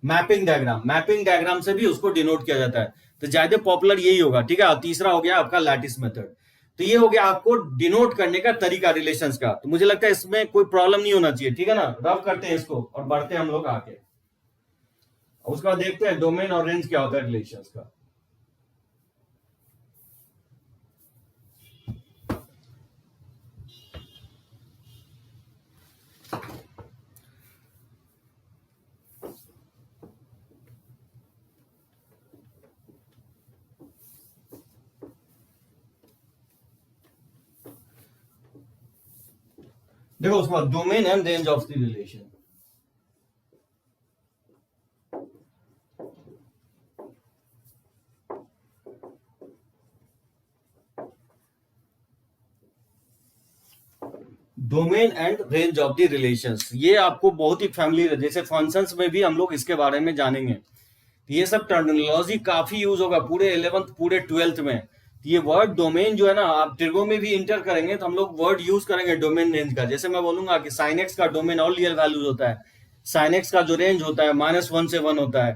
मैपिंग डायग्राम। मैपिंग डायग्राम से भी उसको डिनोट किया जाता है, तो ज्यादा पॉपुलर यही होगा। ठीक है, तीसरा हो गया आपका लैटिस मेथड। तो ये हो गया आपको डिनोट करने का तरीका रिलेशंस का। तो मुझे लगता है इसमें कोई प्रॉब्लम नहीं होना चाहिए। ठीक है ना, रब करते हैं इसको और बढ़ते हैं हम लोग आगे। उसके बाद देखते हैं डोमेन और रेंज क्या होता है रिलेशंस का। देखो उसके बाद domain and range of the relation. Domain and range of the relations, ये आपको बहुत ही फैमिली है। जैसे फंक्शंस में भी हम लोग इसके बारे में जानेंगे। ये सब टर्मिनोलॉजी काफी यूज होगा पूरे 11th पूरे 12th में। ये वर्ड डोमेन जो है ना, आप ट्रिगो में भी इंटर करेंगे तो हम लोग वर्ड यूज करेंगे डोमेन रेंज का। जैसे मैं बोलूंगा कि साइन एक्स का डोमेन और रियल वैल्यूज होता है, साइन एक्स का जो रेंज होता है -1 से 1 होता है,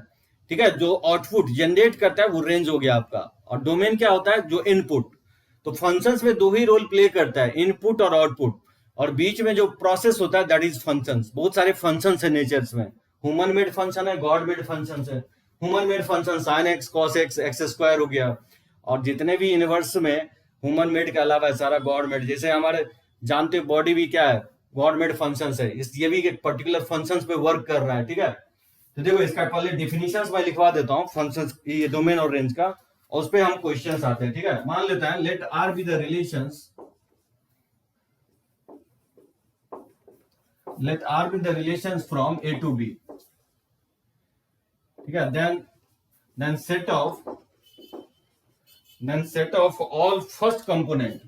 ठीक है। जो आउटपुट जनरेट करता है वो रेंज हो गया आपका। और डोमेन क्या होता है, जो इनपुट। तो फंक्शंस में दो ही रोल प्ले करता है, इनपुट और आउटपुट। और बीच में जो प्रोसेस होता है दैट इज फंक्शंस। बहुत सारे फंक्शंस है नेचर्स में, ह्यूमन मेड फंक्शन है, गॉड मेड फंक्शन है। Human made function sine x, cos x, x square हो गया। और जितने भी यूनिवर्स में ह्यूमन मेड के अलावा है सारा गॉड मेड। जैसे हमारे जानते बॉडी भी क्या है, गॉड मेड फंक्शन है। ये भी एक पर्टिकुलर फंक्शन पे वर्क कर रहा है, ठीक है। तो देखो इसका पहले डिफिनीशन मैं लिखवा देता हूँ फंक्शन, ये डोमेन और रेंज का, और उस पर हम क्वेश्चन आते हैं, ठीक है। मान लेते हैं let R be the relations, let R be the relations from A to B, ठीक है। then set of all first component,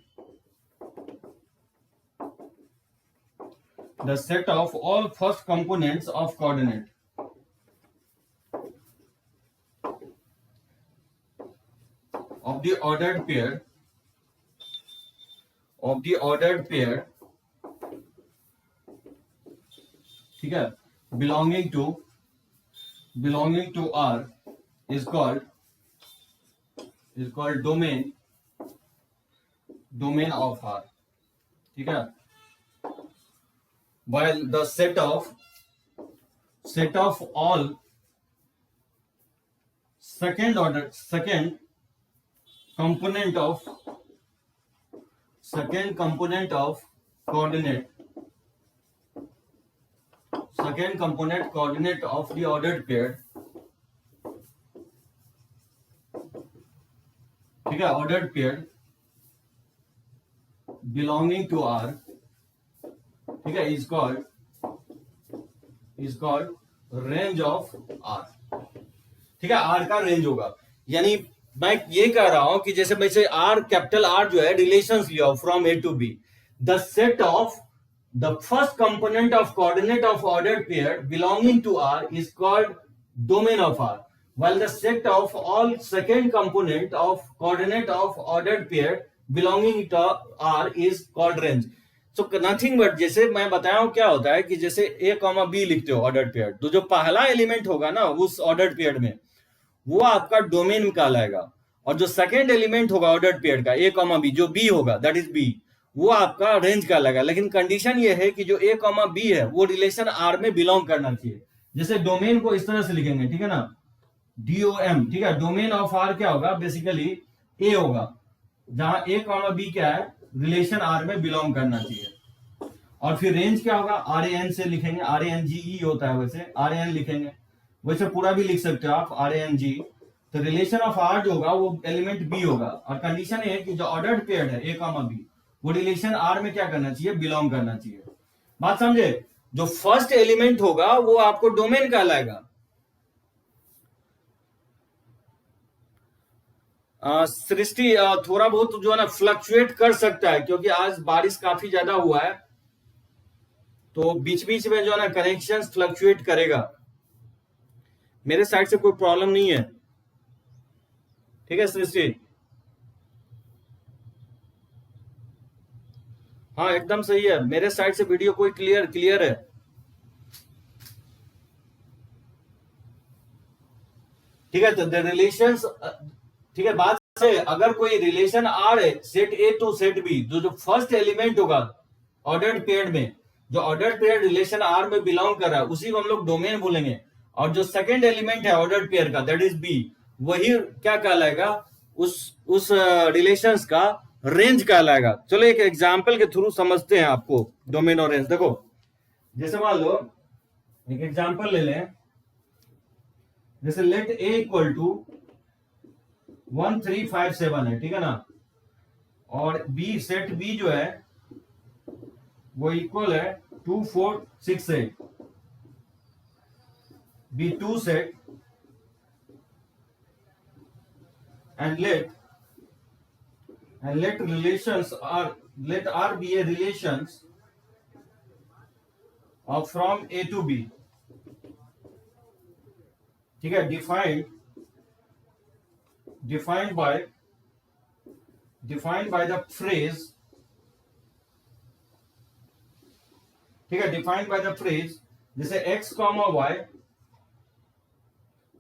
the set of all first components of coordinate of the ordered pair ठीक है, belonging to R is called domain of R, ठीक है। while the set of all second component of coordinate of the ordered pair, ठीक है, ordered pair belonging to R, ठीक है, is called range of R, ठीक है। R का range होगा। यानी मैं ये कह रहा हूं कि जैसे मैं R, कैपिटल R जो है रिलेशंस लिया from A to B, the set of the first component of coordinate of ordered pair belonging to R is called domain of R, while the set of all second component of coordinate of ordered pair belonging to R is called range. So nothing but जैसे मैं बताया हूं क्या होता है कि जैसे A, B लिखते हो ऑर्डर्ड पेयर, तो जो पहला एलिमेंट होगा ना उस ऑर्डर्ड पेयर में वो आपका डोमेन में कहलाएगा, और जो सेकेंड एलिमेंट होगा ऑर्डर्ड पेयर का A, B, जो B होगा दैट इज B, वो आपका रेंज का लगा। लेकिन कंडीशन ये है कि जो A, B है वो रिलेशन R में बिलोंग करना चाहिए। जैसे डोमेन को इस तरह से लिखेंगे, ठीक है ना, DOM, ठीक है। डोमेन ऑफ R क्या होगा, बेसिकली A होगा, जहां A, B क्या है, रिलेशन R में बिलोंग करना चाहिए। और फिर रेंज क्या होगा, RAN से लिखेंगे, RANGE होता है, वैसे RAN लिखेंगे, वैसे पूरा भी लिख सकते हो आप RANG। तो रिलेशन ऑफ R जो होगा वो एलिमेंट B होगा। और कंडीशन ये है कि जो ऑर्डर्ड पेयर है A, B वो रिलेशन R में क्या करना चाहिए, बिलोंग करना चाहिए। बात समझे। जो फर्स्ट एलिमेंट होगा वो आपको डोमेन कहलाएगा। सृष्टि थोड़ा बहुत जो है ना फ्लक्चुएट कर सकता है, क्योंकि आज बारिश काफी ज्यादा हुआ है, तो बीच बीच में जो है ना कनेक्शन फ्लक्चुएट करेगा। मेरे साइड से कोई प्रॉब्लम नहीं है, ठीक है सृष्टि। हाँ एकदम सही है, मेरे साइड से वीडियो कोई क्लियर है। ठीक है, तो द रिलेशंस, ठीक है। बात से अगर कोई रिलेशन आर है set A to set B, जो फर्स्ट एलिमेंट होगा ऑर्डर्ड पेयर में, जो ऑर्डर्ड पेयर रिलेशन आर में बिलोंग कर रहा है उसी को हम लोग डोमेन बोलेंगे। और जो सेकंड एलिमेंट है ऑर्डर्ड पेयर का दैट इज बी, वही क्या कहलाएगा, उस रिलेशंस का रेंज कहलाएगा। चलो एक एग्जांपल के थ्रू समझते हैं आपको डोमेन और रेंज। देखो जैसे मान लो एक एग्जांपल ले लें, जैसे लेट ए इक्वल टू 1357 है, ठीक है ना, और बी सेट बी जो है वो इक्वल है 2468, B2 set, and let relations are, let R be a relations of from A to B, ठीक है, defined by defined by the phrase, ठीक है, डिफाइंड बाय द फ्रेज जैसे x comma y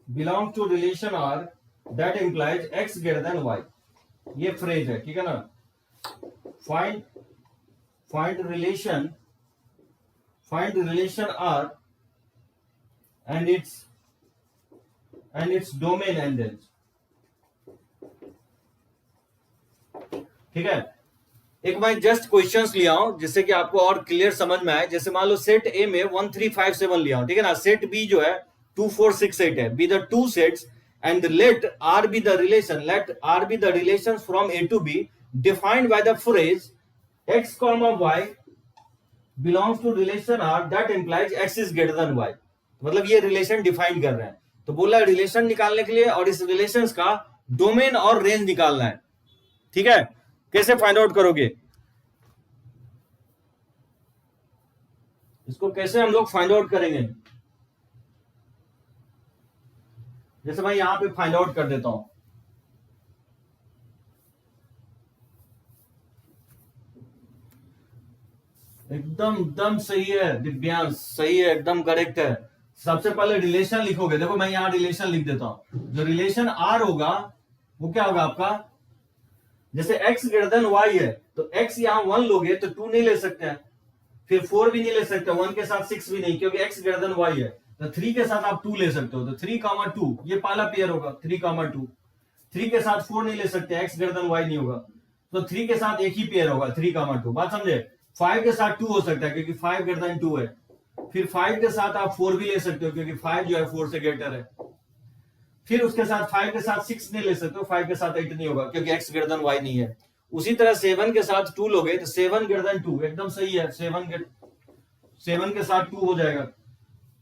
belong to relation R that implies x greater than y, ये phrase है, ठीक है ना। Find find relation R and its domain and range, ठीक है। एक मैं जस्ट क्वेश्चंस लिया हूं जिससे कि आपको और क्लियर समझ में आए। जैसे मान लो सेट ए में 1 3 5 7 लिया हूं, ठीक है ना। सेट बी जो है 2 4 6 8 है, be the two sets and let R be the relation from A to B defined by the phrase x comma y belongs to relation R that implies x is greater than y। मतलब ये relation define कर रहे हैं। तो बोला relation निकालने के लिए और इस रिलेशन का डोमेन और रेंज निकालना है, ठीक है। कैसे फाइंड आउट करोगे इसको, कैसे हम लोग फाइंड आउट करेंगे? जैसे मैं यहां पे फाइंड आउट कर देता हूं, एकदम सही है दिव्यांश, सही है, एकदम करेक्ट है। सबसे पहले रिलेशन लिखोगे, देखो मैं यहां रिलेशन लिख देता हूं। जो रिलेशन आर होगा वो क्या होगा आपका, जैसे x ग्रेटर देन y है तो x यहां 1 लोगे तो 2 नहीं ले सकते हैं, फिर 4 भी नहीं ले सकते, 1 के साथ 6 भी नहीं, क्योंकि x ग्रेटर देन y है। तो 3 के साथ आप 2 ले सकते हो, तो 3 कामा 2 ये पहला पेयर होगा, 3 कामा 2। 3 के साथ 4 नहीं ले सकते, x ग्रेटर देन y नहीं होगा, तो 3 के साथ एक ही पेयर होगा, 3 कामा 2। बात समझे? 5 के साथ 2 हो सकता है क्योंकि 5 ग्रेटर देन 2 है। फिर 5 के साथ आप 4 भी ले सकते हो क्योंकि 5 जो है 4 से ग्रेटर है। फिर उसके साथ 5 के साथ 6 नहीं ले सकते हो, 5 के साथ 8 नहीं होगा क्योंकि x ग्रेटर देन y नहीं है। उसी तरह 7 के साथ 2 लोगे तो 7 ग्रेटर देन 2, एकदम सही है। 7 के साथ 2 हो जाएगा।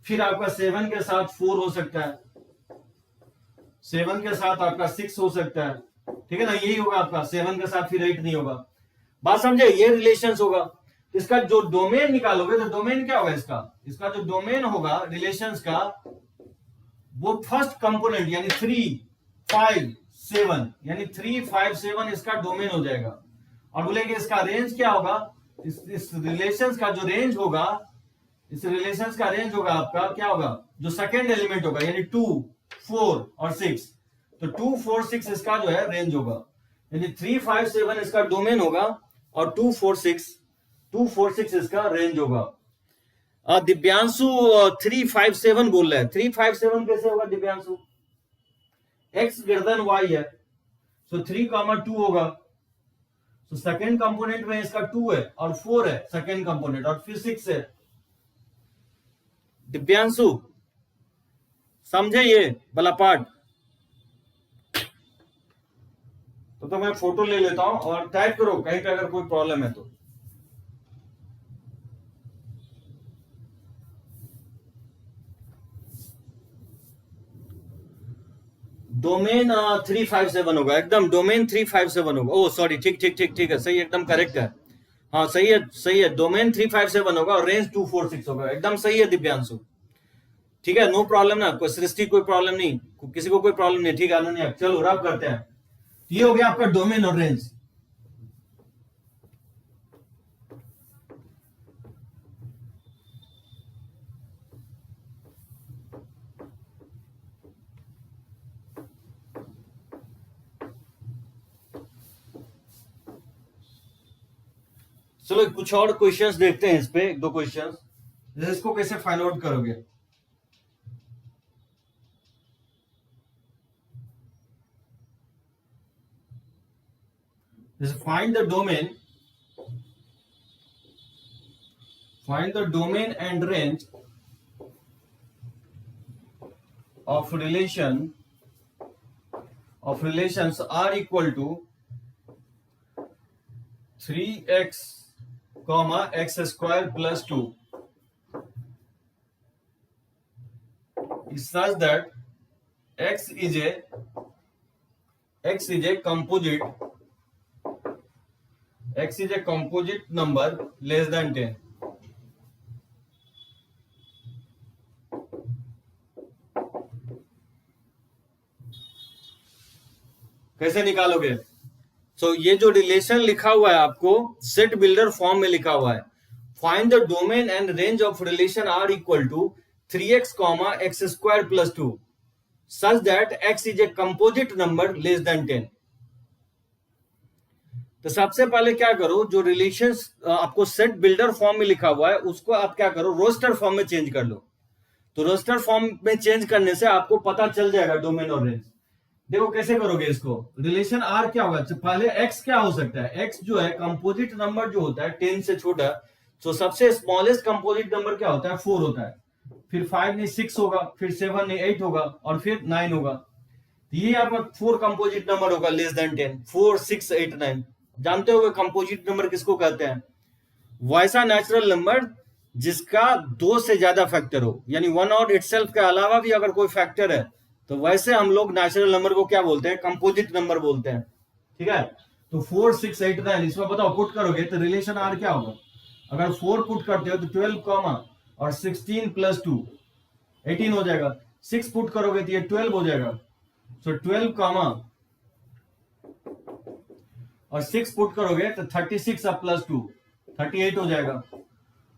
फिर आपका 7 के साथ 4 हो सकता है, 7 के साथ आपका 6 हो सकता है, ठीक है ना। यही होगा आपका 7 के साथ, फिर 8 नहीं होगा। बात समझे? ये रिलेशंस होगा। इसका जो डोमेन निकालोगे तो डोमेन क्या होगा इसका जो डोमेन होगा रिलेशंस का, वो फर्स्ट कंपोनेंट यानी 3 5 7, यानी 3 5 7 इसका डोमेन हो जाएगा। और बोलेंगे इसका रेंज क्या होगा, इस रिलेशंस का जो रेंज होगा, इस रिलेशंस का रेंज होगा आपका क्या होगा, जो सेकेंड एलिमेंट होगा, यानी 2 4 और 6। तो 2 4 6 इसका जो है रेंज होगा, यानी 3 5 7 इसका डोमेन होगा और 2 4 6 इसका रेंज होगा। दिव्यांशु 3 5 7 बोल रहा है। 3 5 7 कैसे होगा Divyanshu? x greater than y है, सो 3 कामा 2 होगा। तो सेकेंड कंपोनेंट में इसका 2 है और 4 है सेकेंड कंपोनेंट, और फिर 6 है। दिव्यांशु समझे ये वाला पार्ट? तो मैं फोटो ले लेता हूं और टाइप करो कहीं पे अगर कोई प्रॉब्लम है तो। डोमेन 357 होगा, एकदम डोमेन 357 होगा। ओ सॉरी, ठीक ठीक ठीक ठीक है, सही, एकदम करेक्ट है। हाँ सही है, सही है, डोमेन 357 होगा और रेंज 246 होगा, एकदम सही है दिव्यांशु। ठीक है, नो प्रॉब्लम ना, कोई सृष्टि कोई प्रॉब्लम नहीं, किसी को कोई प्रॉब्लम नहीं, ठीक है अनन्या। चलो रब करते हैं। ये हो गया आपका डोमेन और रेंज। चलो कुछ और क्वेश्चंस देखते हैं इस पे, एक दो क्वेश्चंस। इसको कैसे फाइंड आउट करोगे? Find the domain and range of relations are equal to 3x comma x square plus 2 is such that x is a composite number less than 10। कैसे निकालोगे? सो ये जो रिलेशन लिखा हुआ है आपको सेट बिल्डर फॉर्म में लिखा हुआ है, find the domain and range of relation R equal to 3x comma x square plus 2 such that x is a composite number less than 10। तो सबसे पहले क्या करो, जो रिलेशंस आपको सेट बिल्डर फॉर्म में लिखा हुआ है उसको आप क्या करो, रोस्टर फॉर्म में चेंज कर लो। तो रोस्टर फॉर्म में चेंज करने से आपको पता चल जाएगा डोमेन और रेंज। देखो कैसे करोगे इसको, रिलेशन आर क्या होगा, पहले एक्स क्या हो सकता है, एक्स जो है कंपोजिट नंबर जो होता है 10 से छोटा, तो सबसे स्मॉलेस्ट कंपोजिट नंबर क्या होता है, 4 होता है, फिर 5 नहीं 6 होगा, फिर 7 नहीं 8 होगा, और फिर 9 होगा। ये आपका 4 कंपोजिट नंबर होगा लेस देन 10, 4 6 8 9। जानते हो कंपोजिट नंबर किसको कहते हैं, वैसा नेचुरल नंबर जिसका 2 से ज्यादा फैक्टर हो, यानी 1 और इटसेल्फ के अलावा भी अगर कोई फैक्टर है तो वैसे हम लोग नेचुरल नंबर को क्या बोलते हैं, कंपोजिट नंबर बोलते हैं। ठीक है, तो 4 6 8 9 इसमें बताओ पुट करोगे तो रिलेशन आर क्या होगा, अगर 4 पुट करते हो तो 12 कॉमा और 16 प्लस 2 18 हो जाएगा, 6 पुट करोगे तो ये 12 हो जाएगा, सो 12 कॉमा और 6 पुट करोगे तो 36 प्लस 2 38 हो जाएगा।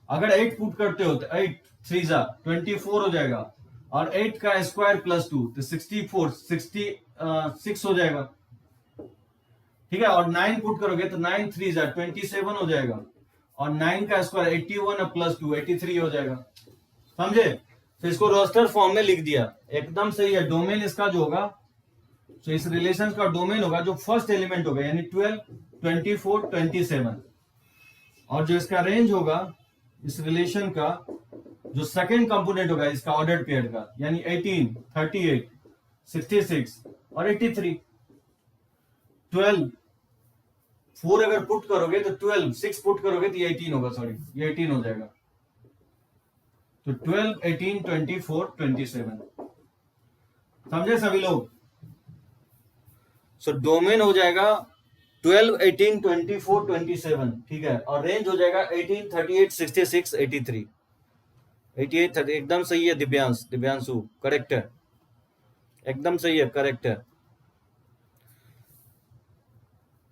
अगर 8 पुट करते हो तो 8 3 जा 24 हो जाएगा, और 8 का स्क्वायर प्लस 2 तो 64 66 हो जाएगा। ठीक है, और 9 पुट करोगे तो 9 3 जा 27 हो जाएगा, और 9 का स्क्वायर 81 प्लस 2 83 हो जाएगा। समझे, तो इसको रोस्टर फॉर्म में लिख दिया, एकदम सही है। डोमेन इसका जो होगा, तो इस रिलेशन का डोमेन होगा जो फर्स्ट एलिमेंट होगा, यानी 12 24 27, और जो इसका रेंज होगा इस रिलेशन का जो सेकंड कंपोनेंट होगा इसका ऑर्डर्ड पेयर का, यानी 18 38 66 और 83। 12 4 अगर पुट करोगे तो 12, 6 पुट करोगे तो ये 18 होगा, सॉरी ये 18 हो जाएगा। तो 12 18 24 27, समझे सभी लोग। सो डोमेन हो जाएगा 12 18 24 27, ठीक है, और रेंज हो जाएगा 18 38 66 83 88 30। एकदम सही है दिव्यांशु, करेक्ट है, एकदम सही है, करेक्ट है।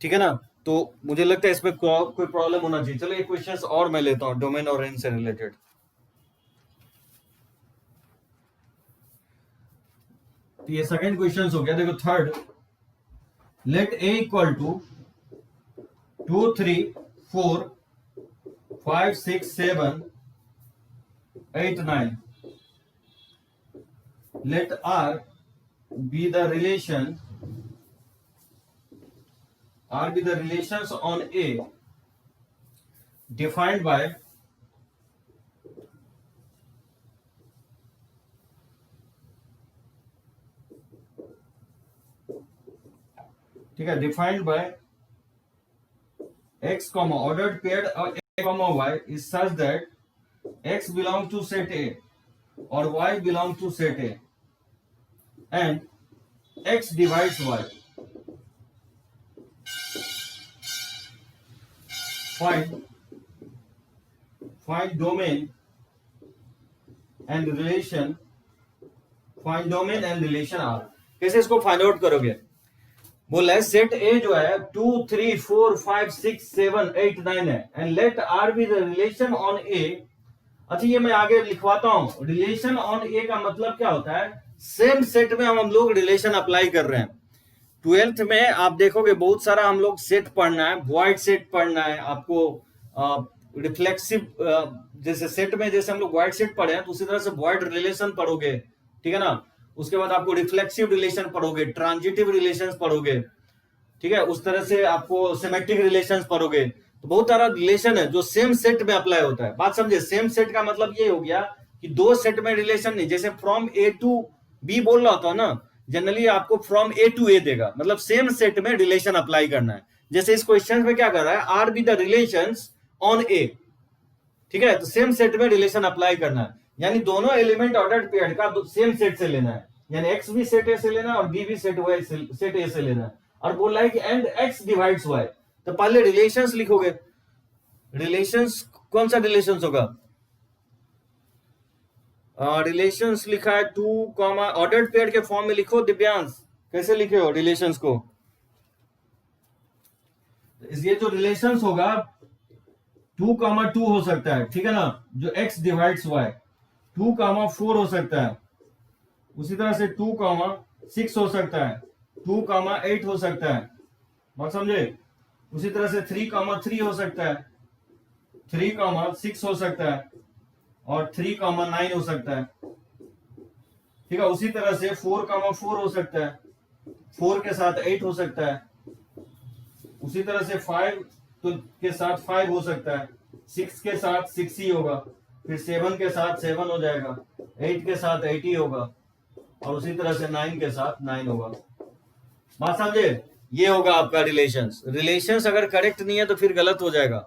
ठीक है ना, तो मुझे लगता है इसमें कोई प्रॉब्लम होना चाहिए। चलो एक क्वेश्चन और मैं लेता हूं डोमेन और रेंज से रिलेटेड। तो ये सेकंड क्वेश्चन हो गया। देखो third, let A equal to 2 3 4 5 6 7 8 9, let R be the relations on A defined by ठीक है, defined bye x comma ordered pair of a comma y is such that x belongs to set A or y belongs to set A and x divides y. Find domain and relation R। कैसे इसको find out करोगे, बोला है set ए जो है 2 3 4 5 6 7 8 9 है, and let R be the relation on A. अच्छा ये मैं आगे लिखवाता हूं, रिलेशन ऑन ए का मतलब क्या होता है, सेम सेट में हम लोग रिलेशन अप्लाई कर रहे हैं। 12th में आप देखोगे बहुत सारा हम लोग सेट पढ़ना है, वॉइड सेट पढ़ना है आपको, रिफ्लेक्सिव जैसे सेट में जैसे हम लोग वॉइड सेट पढ़े हैं तो उसी तरह से वॉइड रिलेशन पढ़ोगे। ठीक है ना, उसके बाद आपको रिफ्लेक्सिव रिलेशन पढ़ोगे, ट्रांजिटिव रिलेशन पढ़ोगे, ठीक है, उस तरह से आपको सिमेट्रिक रिलेशन पढ़ोगे। तो बहुत सारा रिलेशन है जो सेम सेट में अप्लाई होता है। बात समझे, सेम सेट का मतलब ये हो गया कि दो सेट में रिलेशन नहीं, जैसे फ्रॉम ए टू बी बोल रहा होता है ना, जनरली आपको फ्रॉम ए टू ए देगा, मतलब सेम सेट में रिलेशन अप्लाई करना है। जैसे इस क्वेश्चन में क्या कर रहा है, R be the relations on A, ठीक है, तो सेम सेट में रिलेशन अप्लाई करना है, यानी दोनों एलिमेंट ऑर्डर्ड पेयर का सेम सेट से लेना है, यानी एक्स भी सेट ए से लेना है और बी भी सेट ए से लेना है। और बोल रहा है कि एंड एक्स डिवाइड्स वाई, तो पहले रिलेशंस लिखोगे। रिलेशंस कौन सा रिलेशंस होगा, रिलेशंस लिखा है 2 कॉमा ऑर्डर्ड पेयर के फॉर्म में लिखो। दिव्यांश कैसे लिखे हो रिलेशंस को, ये जो रिलेशंस होगा 2,2 हो सकता है, ठीक है ना, जो x डिवाइड्स y, 2,4 हो सकता है, उसी तरह से 2,6 हो सकता है, 2,8 हो सकता है, बात समझे। उसी तरह से 3,3 हो सकता है, 3,6 हो सकता है, और 3,9 हो सकता है, ठीक है। उसी तरह से 4,4 हो सकता है, 4 के साथ 8 हो सकता है, उसी तरह से 5 तो के साथ 5 हो सकता है, 6 के साथ 6 ही होगा, फिर 7 के साथ 7 हो जाएगा, 8 के साथ 8 ही होगा, और उसी तरह से 9 के साथ 9 होगा। बात समझे, ये होगा आपका रिलेशंस। रिलेशंस अगर करेक्ट नहीं है तो फिर गलत हो जाएगा,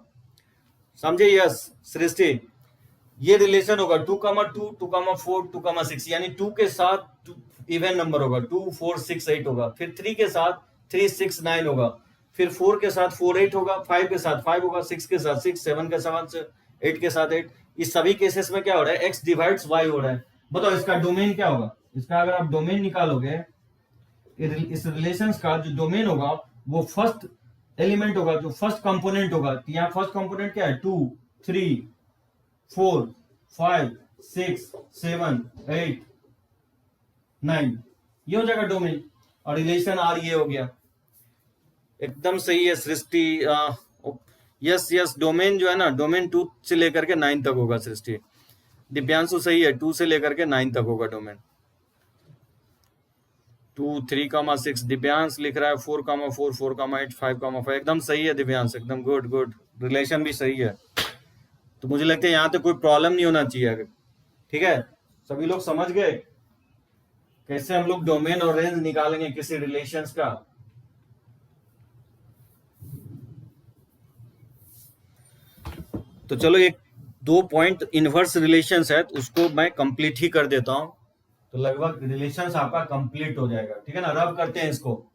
समझे। यस सृष्टि, ये रिलेशन होगा 2,2, 2,4, 2,6, यानी 2 के साथ इवन नंबर होगा, 2, 4, 6, 8 होगा, फिर 3 के साथ 3, 6, 9 होगा, फिर 4 के साथ 4, 8 होगा, 5 के साथ 5 होगा, 6 के साथ 6, 7 के साथ 8 के साथ 8। इस सभी केसेस में क्या हो रहा है, x डिवाइड्स y हो रहा है। बताओ इसका डोमेन क्या होगा, इसका अगर आप डोमेन निकालोगे, इस रिलेशंस का जो डोमेन होगा वो फर्स्ट एलिमेंट होगा, जो फर्स्ट कंपोनेंट होगा। यहाँ फर्स्ट कंपोनेंट क्या है, 2, 3, 4, 5, 6, 7, 8, 9, ये हो जाएगा डोमेन, और रिलेशन आर ये हो गया। एकदम सही है सृष्टि। यस यस, डोमेन जो है ना, डोमेन 2 से लेकर के 9 तक होगा सृष्टि। दिव्यांशु सही है, 2 से लेकर के 9 तक होगा डोमेन। 2, 3,6, दिव्यांश लिख रहा है 4,4, 4,8, 5,5, एकदम सही है दिव्यांश, एकदम गुड गुड, रिलेशन भी सही है। तो मुझे लगता है यहाँ तो कोई प्रॉब्लम नहीं होना चाहिए, ठीक है। सभी लोग समझ गए कैसे हम लोग डोमेन और रेंज निकालेंगे किसी रिलेशंस का। तो चलो एक 2 पॉइंट इनवर्स रिलेशंस है, तो उसको मैं कंप्लीट ही कर देता हूं, तो लगभग रिलेशंस आपका कंप्लीट हो जाएगा, ठीक है ना। रब करते हैं इसको।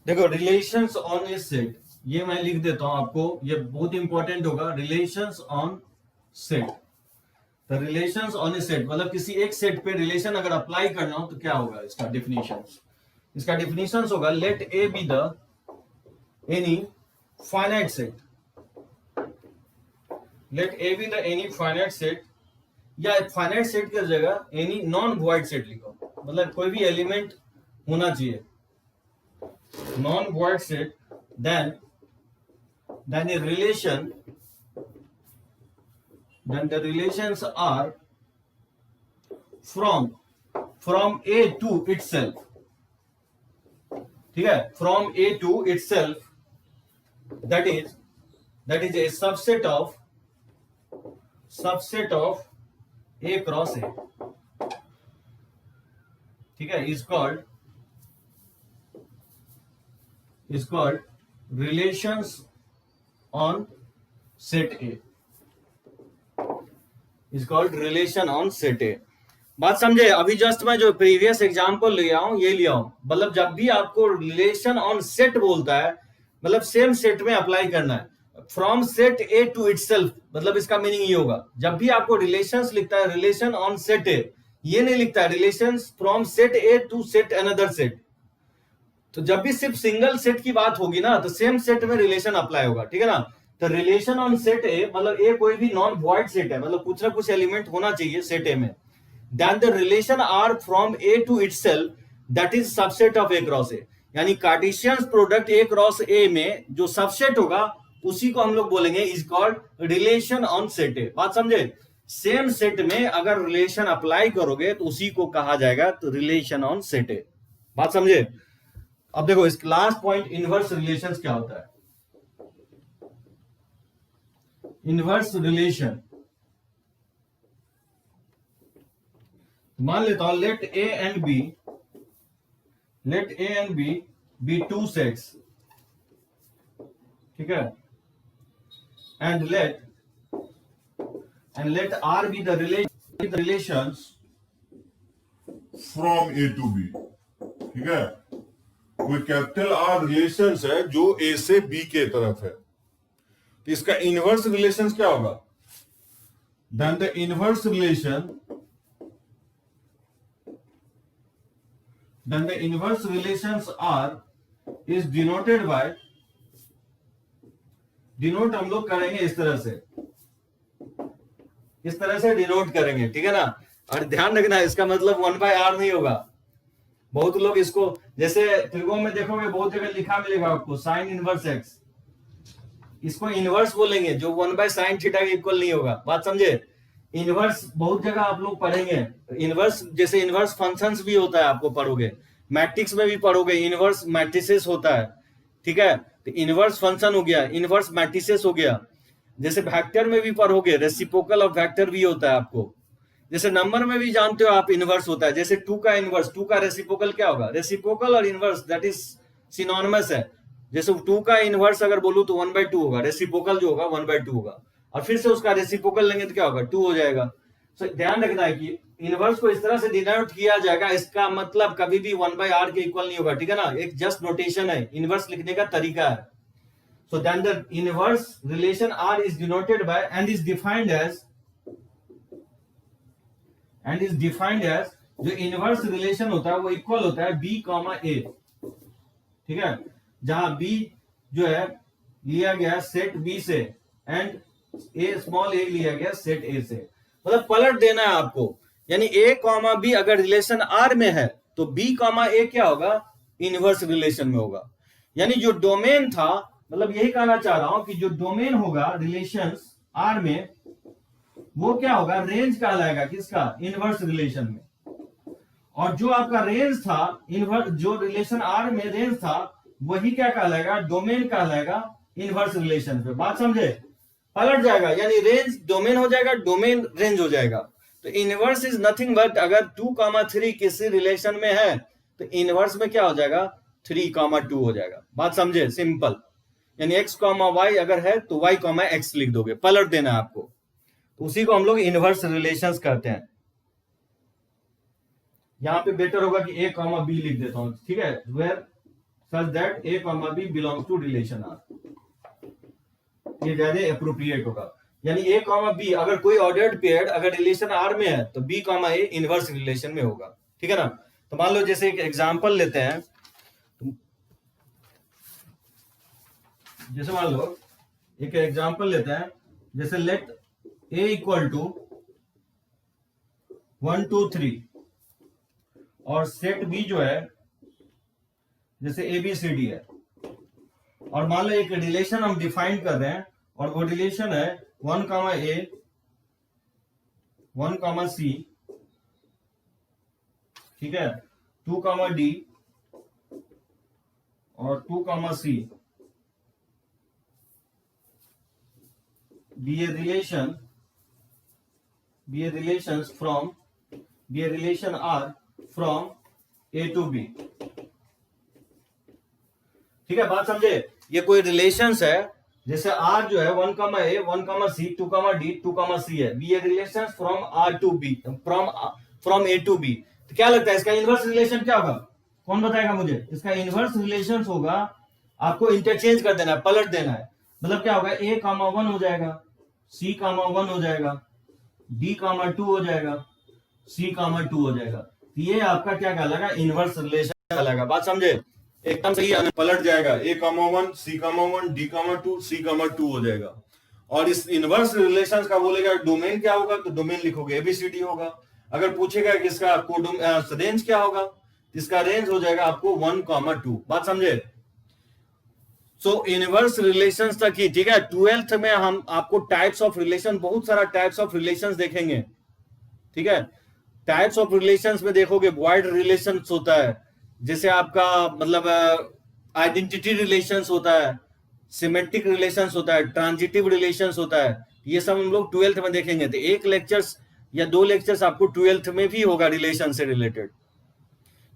देखो रिलेशंस ऑन ए सेट, ये मैं लिख देता हूं आपको, ये बहुत इंपॉर्टेंट होगा। रिलेशंस ऑन सेट, तो रिलेशंस ऑन ए सेट मतलब किसी एक सेट पे रिलेशन अगर अप्लाई करना हो तो क्या होगा इसका डिफिनीशन। इसका डिफिनीशन होगा let A be the any finite set, let A be the any finite set, या फाइनाइट सेट की जगह एनी नॉन वॉइड सेट लिखो, मतलब कोई भी एलिमेंट होना चाहिए, non-void set, then a relation, then the relations are from A to itself, ठीक है, from A to itself, that is a subset of A cross A, ठीक है, is called relations on set A, is called relation on set A। बात समझे। अभी just मैं जो previous example लिया हूं ये लिया हूं, मतलब जब भी आपको रिलेशन ऑन सेट बोलता है मतलब सेम सेट में अप्लाई करना है, from set A to itself, मतलब इसका मीनिंग ये होगा जब भी आपको रिलेशंस लिखता है रिलेशन ऑन सेट ए, ये नहीं लिखता है relations from set A to set another set. तो जब भी सिर्फ सिंगल सेट की बात होगी ना तो सेम सेट में रिलेशन अप्लाई होगा, ठीक है ना। तो रिलेशन ऑन सेट ए मतलब ए कोई भी नॉन वॉइड सेट है, मतलब कुछ ना कुछ एलिमेंट होना चाहिए सेट ए में, then the relation are from A to itself, that is subset of A cross A, यानी Cartesian product A cross A में जो सबसेट होगा उसी को हम लोग बोलेंगे is called relation on set A। बात समझे, सेम सेट में अगर रिलेशन अप्लाई करोगे तो उसी को कहा जाएगा तो रिलेशन ऑन सेट A। बात समझे। अब देखो इस लास्ट पॉइंट इनवर्स रिलेशंस क्या होता है। इनवर्स रिलेशन मान लेता हूं let A and B be two sets, ठीक है, and let R be the relations from A to B. ठीक है, कोई कैपिटल आर रिलेशंस है जो ए से बी के तरफ है, तो इसका इनवर्स रिलेशंस क्या होगा? then the inverse relations are is denoted by, denote हम लोग करेंगे इस तरह से डिनोट करेंगे, ठीक है ना। और ध्यान रखना इसका मतलब 1/r नहीं होगा। बहुत लोग इसको जैसे त्रिकोण में देखोगे बहुत जगह लिखा मिलेगा आपको साइन इनवर्स एक्स, इसको इनवर्स बोलेंगे जो 1/sin थीटा के इक्वल नहीं होगा। बात समझे? इनवर्स बहुत जगह आप लोग पढ़ेंगे, इनवर्स जैसे इनवर्स फंक्शंस भी होता है, आपको पढ़ोगे मैट्रिक्स में भी पढ़ोगे, इनवर्स मैट्रिसेस होता है, ठीक है। तो इनवर्स फंक्शन हो गया, इनवर्स मैट्रिसेस हो गया। जैसे वेक्टर में भी पढ़ोगे, रेसिप्रोकल ऑफ वेक्टर भी होता है आपको। जैसे नंबर में भी जानते हो आप इनवर्स होता है, जैसे 2 का इनवर्स, 2 का रेसिप्रोकल क्या होगा? रेसिप्रोकल और इनवर्स दैट इज सिनोनिमस है। जैसे 2 का इनवर्स अगर बोलूं तो 1/2 होगा, रेसिप्रोकल जो होगा 1/2 होगा, और फिर से उसका रेसिप्रोकल लेंगे तो क्या होगा? 2 हो जाएगा। तो ध्यान रखना है कि इनवर्स को इस तरह से डिनोट किया जाएगा, इसका मतलब कभी भी 1/r के इक्वल नहीं होगा, ठीक है ना। एक जस्ट नोटेशन है, इनवर्स लिखने का तरीका है। So then the inverse relation R is denoted by and is defined as जो इनवर्स रिलेशन होता है वो इक्वल होता है B, A, ठीक है। जहां B जो है लिया गया सेट B से एंड A स्मॉल a लिया गया सेट A से। मतलब पलट देना है आपको, यानी A, B अगर रिलेशन R में है तो B, A क्या होगा? इनवर्स रिलेशन में होगा। यानी जो डोमेन था, मतलब यही कहना चाह रहा हूं कि जो डोमेन होगा रिलेशंस R में वो क्या होगा? रेंज कहलाएगा किसका? इनवर्स रिलेशन में। और जो आपका रेंज था इनवर्स, जो रिलेशन R में रेंज था वही क्या कहलाएगा? डोमेन कहलाएगा इनवर्स रिलेशन पे। बात समझे? पलट जाएगा, यानी रेंज डोमेन हो जाएगा, डोमेन रेंज हो जाएगा। तो इनवर्स इज नथिंग बट अगर 2, 3 किसी रिलेशन में है तो इनवर्स में क्या हो जाएगा? 3, 2 हो जाएगा। बात समझे? सिंपल। यानी x, y अगर है तो y, x लिख दोगे, पलट देना है आपको। तो उसी को हम लोग इनवर्स रिलेशंस कहते हैं। यहां पे बेटर होगा कि a, b लिख देता हूं, ठीक है, where such that a, b belongs to relation R, ये ज्यादा एप्रोप्रिएट होगा। यानी a, b अगर कोई ऑर्डर्ड पेयर अगर रिलेशन R में है तो b, a इनवर्स रिलेशन में होगा, ठीक है ना। तो मान लो जैसे एक एग्जांपल लेते हैं, जैसे मान लो एक एग्जांपल लेते हैं, जैसे लेट a इक्वल टू 1, 2, 3 और सेट B जो है जैसे ABCD है, और मान लो एक रिलेशन हम डिफाइन कर रहे हैं और वो रिलेशन है 1, A 1, C, ठीक है, 2, D और 2, C be a relation R from A to B, ठीक है। बात समझे? ये कोई रिलेशंस है, जैसे R जो है 1, A 1, C 2, D 2, C है, be a relation from R to B, from A to B। तो क्या लगता है इसका इनवर्स रिलेशन क्या होगा? कौन बताएगा मुझे? इसका इनवर्स रिलेशन होगा, आपको इंटरचेंज कर देना है, पलट देना है। मतलब क्या होगा? A, 1 हो जाएगा, C, 1 हो जाएगा, D, 2 हो जाएगा, C, 2 हो जाएगा। तो ये आपका क्या कहलाएगा? इनवर्स रिलेशन कहलाएगा। बात समझे? एकदम सही है, पलट जाएगा, A, 1, C, 1, D, 2, C, 2 हो जाएगा। और इस इनवर्स रिलेशंस का बोलेगा डोमेन क्या होगा, तो डोमेन लिखोगे ABCD होगा। अगर पूछेगा कि इसका रेंज क्या होगा, इसका रेंज हो जाएगा आपको 1, 2। बात समझे? सो इनवर्स रिलेशंस तक ही, ठीक है। 12th में हम आपको टाइप्स ऑफ रिलेशन, बहुत सारा टाइप्स ऑफ रिलेशंस देखेंगे, ठीक है। टाइप्स ऑफ रिलेशंस में देखोगे वाइड रिलेशंस होता है, जैसे आपका मतलब आइडेंटिटी रिलेशंस होता है, सिमेट्रिक रिलेशंस होता है, ट्रांजिटिव रिलेशंस होता है। ये सब हम लोग 12th में देखेंगे। तो एक लेक्चर्स या 2 लेक्चर्स आपको 12th में भी होगा रिलेशन से रिलेटेड।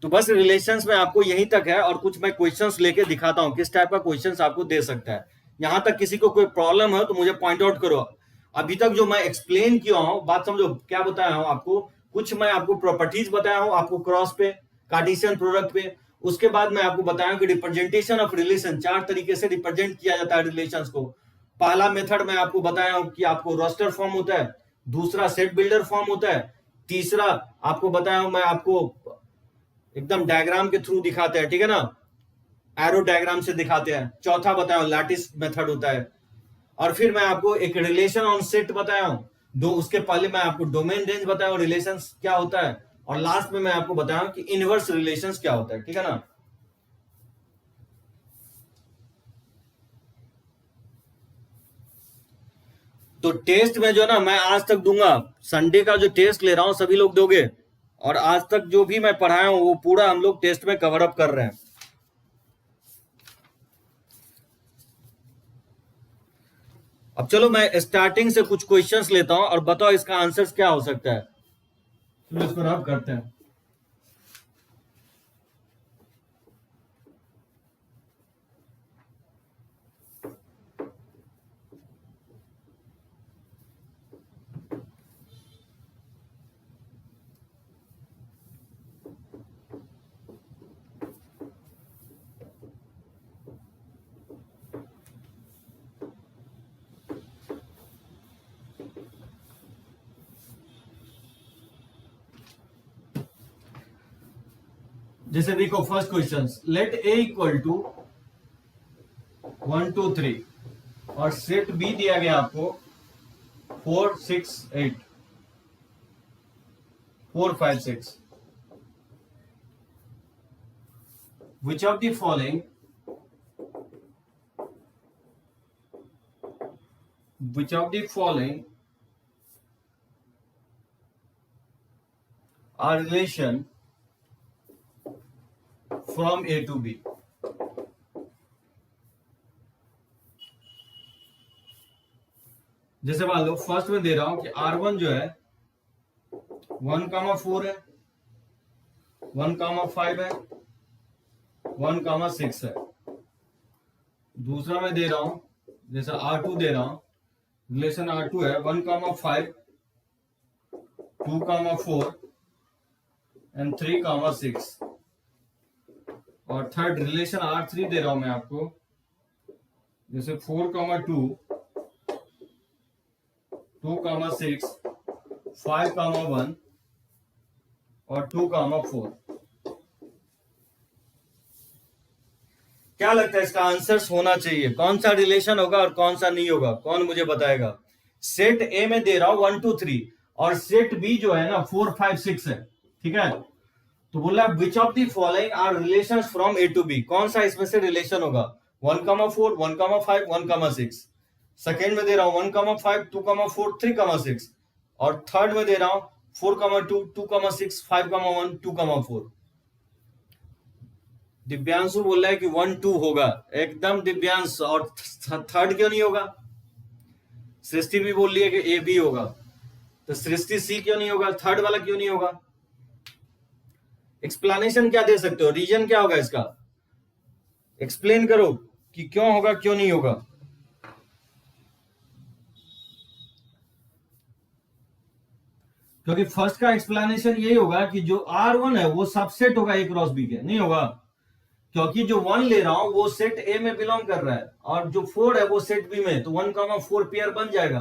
तो बस रिलेशंस में आपको यहीं तक है, और कुछ मैं क्वेश्चंस लेके दिखाता हूं किस टाइप का क्वेश्चंस आपको दे सकता है। यहां तक किसी को कोई प्रॉब्लम है तो मुझे पॉइंट आउट करो, अभी तक जो मैं एक्सप्लेन किया हूं, बात समझो क्या बताया हूं आपको, कुछ मैं आपको प्रॉपर्टीज बताया हूं आपको क्रॉस पे, कार्टेशियन प्रोडक्ट पे, उसके बाद मैं आपको बताया हूं कि रिप्रेजेंटेशन ऑफ रिलेशन, 4 तरीके से रिप्रेजेंट किया जाता है रिलेशंस को। पहला मेथड मैं आपको बताया हूं कि आपको रोस्टर फॉर्म होता है, दूसरा सेट बिल्डर फॉर्म होता है, तीसरा आपको बताया हूं मैं आपको एकदम डायग्राम के थ्रू दिखाते हैं, ठीक है ना, एरो डायग्राम से दिखाते हैं, चौथा बताया हूं लैटिस मेथड होता है, और फिर मैं आपको एक रिलेशन ऑन सेट बताया हूं दो, उसके पहले मैं आपको डोमेन रेंज बताया हूं रिलेशंस क्या होता है, और लास्ट में मैं आपको बताया हूं कि इनवर्स रिलेशंस क्या होता है, ठीक है ना। तो टेस्ट में जो ना मैं आज तक दूंगा, संडे का जो टेस्ट ले रहा हूं सभी लोग दोगे, और आज तक जो भी मैं पढ़ाया हूं वो पूरा हम लोग टेस्ट में कवर अप कर रहे हैं। अब चलो मैं स्टार्टिंग से कुछ क्वेश्चंस लेता हूं और बताओ इसका आंसर क्या हो सकता है, चलो इसको रब करते हैं। जैसे देखो first question, let A equal to 1 2 3 और सेट बी दिया गया आपको 4 6 8 4 5 6, which of the following are relation from A to B। जैसे मान लो फर्स्ट में दे रहा हूं कि R1 जो है 1,4 है, 1,5 है, 1,6 है। दूसरा मैं दे रहा हूं जैसे R2 दे रहा हूं, रिलेशन R2 है 1,5, 2,4 एंड 3,6, और थर्ड रिलेशन R3 दे रहा हूं मैं आपको जैसे 4,2, 2,6, 5,1 और 2,4। क्या लगता है इसका आंसर होना चाहिए, कौन सा रिलेशन होगा और कौन सा नहीं होगा, कौन मुझे बताएगा। सेट ए में दे रहा हूं 1 2 3 और सेट बी जो है ना 4 5 6 है, ठीक है। तो बोला which of the following are relations from A to B, कौन सा इसमें से रिलेशन होगा 1,4 1,5 1,6। सेकेंड में दे रहा हूं 1,5 2,4 3,6, और थर्ड में दे रहा हूं 4,2 2,6 5,1 2,4। दिव्यांशु बोल रहा है कि 1 2 होगा, एकदम दिव्यांश, और थर्ड क्यों नहीं होगा। सृष्टि भी बोल रही है कि ए बी होगा, तो सृष्टि सी क्यों नहीं होगा, थर्ड वाला क्यों नहीं होगा। एक्सप्लेनेशन क्या दे सकते हो, रीजन क्या होगा इसका, एक्सप्लेन करो कि क्यों होगा क्यों नहीं होगा। क्योंकि फर्स्ट का एक्सप्लेनेशन यही होगा कि जो R1 है वो सबसेट होगा ए क्रॉस बी के, नहीं होगा, क्योंकि जो 1 ले रहा हूं वो सेट ए में बिलोंग कर रहा है, और जो 4 है वो सेट बी में, तो 1,4 पेयर बन जाएगा,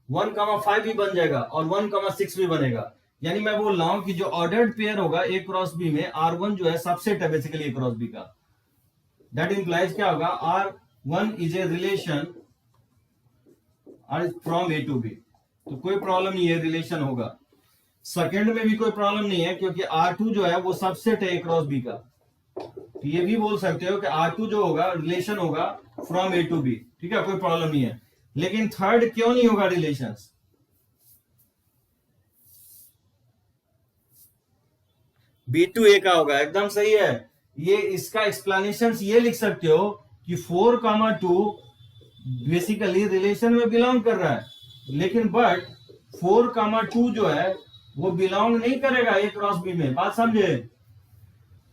1,5 भी बन जाएगा, और 1,6 भी बनेगा। यानी मैं बोल रहा हूं कि जो ऑर्डर्ड पेयर होगा ए क्रॉस बी में, R1 जो है सबसेट है बेसिकली ए क्रॉस बी का। दैट इंप्लाइज क्या होगा, R1 is a relation from A to B, तो कोई प्रॉब्लम नहीं है, रिलेशन होगा। सेकेंड में भी कोई प्रॉब्लम नहीं है क्योंकि R2 जो है वो सबसेट है ए क्रॉस बी का, तो ये भी बोल सकते हो कि R2 जो होगा रिलेशन होगा फ्रॉम ए टू बी, ठीक है, कोई प्रॉब्लम नहीं है। लेकिन थर्ड क्यों नहीं होगा रिलेशन, बी टू ए का होगा, एकदम सही है। ये इसका एक्सप्लेनेशन ये लिख सकते हो कि 4,2 बेसिकली रिलेशन में बिलोंग कर रहा है, लेकिन बट 4,2 जो है वो बिलोंग नहीं करेगा ए क्रॉस बी में, बात समझे।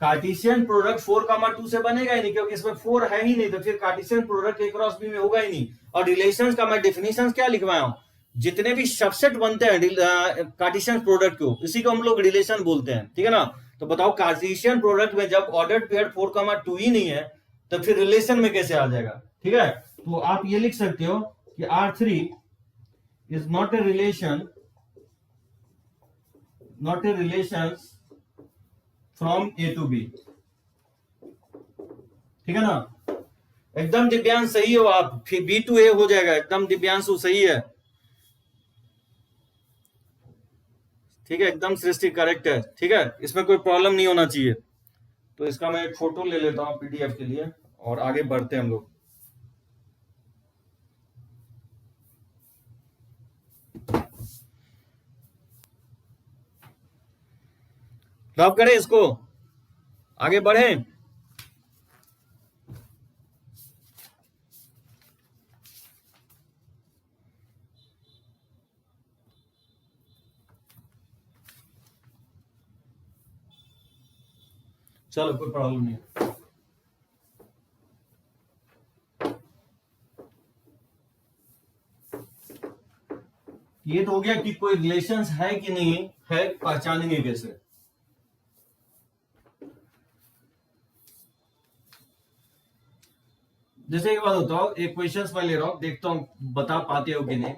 कार्टेशियन प्रोडक्ट 4,2 से बनेगा ही नहीं, क्योंकि इसमें 4 है ही नहीं, तो फिर Cartesian product A cross B में होगा ही नहीं। और रिलेशंस का मैं डेफिनेशन क्या लिखवाया हूं, जितने भी सबसेट बनते हैं कार्टेशियन प्रोडक्ट को, इसी को हम लोग रिलेशन बोलते हैं, ठीक है ना। तो बताओ कार्टेशियन प्रोडक्ट में जब ऑर्डर्ड पेयर 4,2 ही नहीं है तो फिर रिलेशन में कैसे आ जाएगा, ठीक है। तो आप ये लिख सकते हो कि R3 is not a relation from A to B, ठीक है ना। एकदम दिव्यांश सही हो आप, फिर B to A हो जाएगा, एकदम दिव्यांशु सही है, ठीक है, एकदम सृष्टि करेक्ट है, ठीक है, इसमें कोई प्रॉब्लम नहीं होना चाहिए। तो इसका मैं एक फोटो ले लेता हूं PDF के लिए और आगे बढ़ते हैं हम लोग। रब करें इसको, आगे बढ़ें। चलो कोई प्रॉब्लम नहीं। ये तो हो गया कि कोई रिलेशंस है कि नहीं है, पहचानेंगे कैसे। जैसे एक बात बताओ, एक क्वेश्चन मैं ले रहा हूं, देखता हूं बता पाते हो कि नहीं।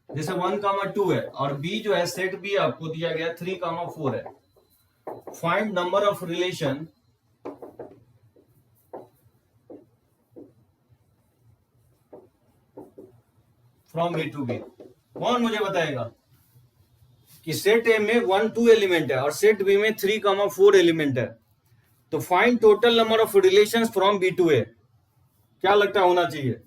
जैसे 1,2 है और बी जो है सेट बी आपको दिया गया 3,4 है। Find number of relation from A to B। कौन मुझे बताएगा कि सेट ए में 1 2 एलिमेंट है और सेट बी में 3,4 एलिमेंट है, तो find total number of relations from B to A। क्या लगता है होना चाहिए?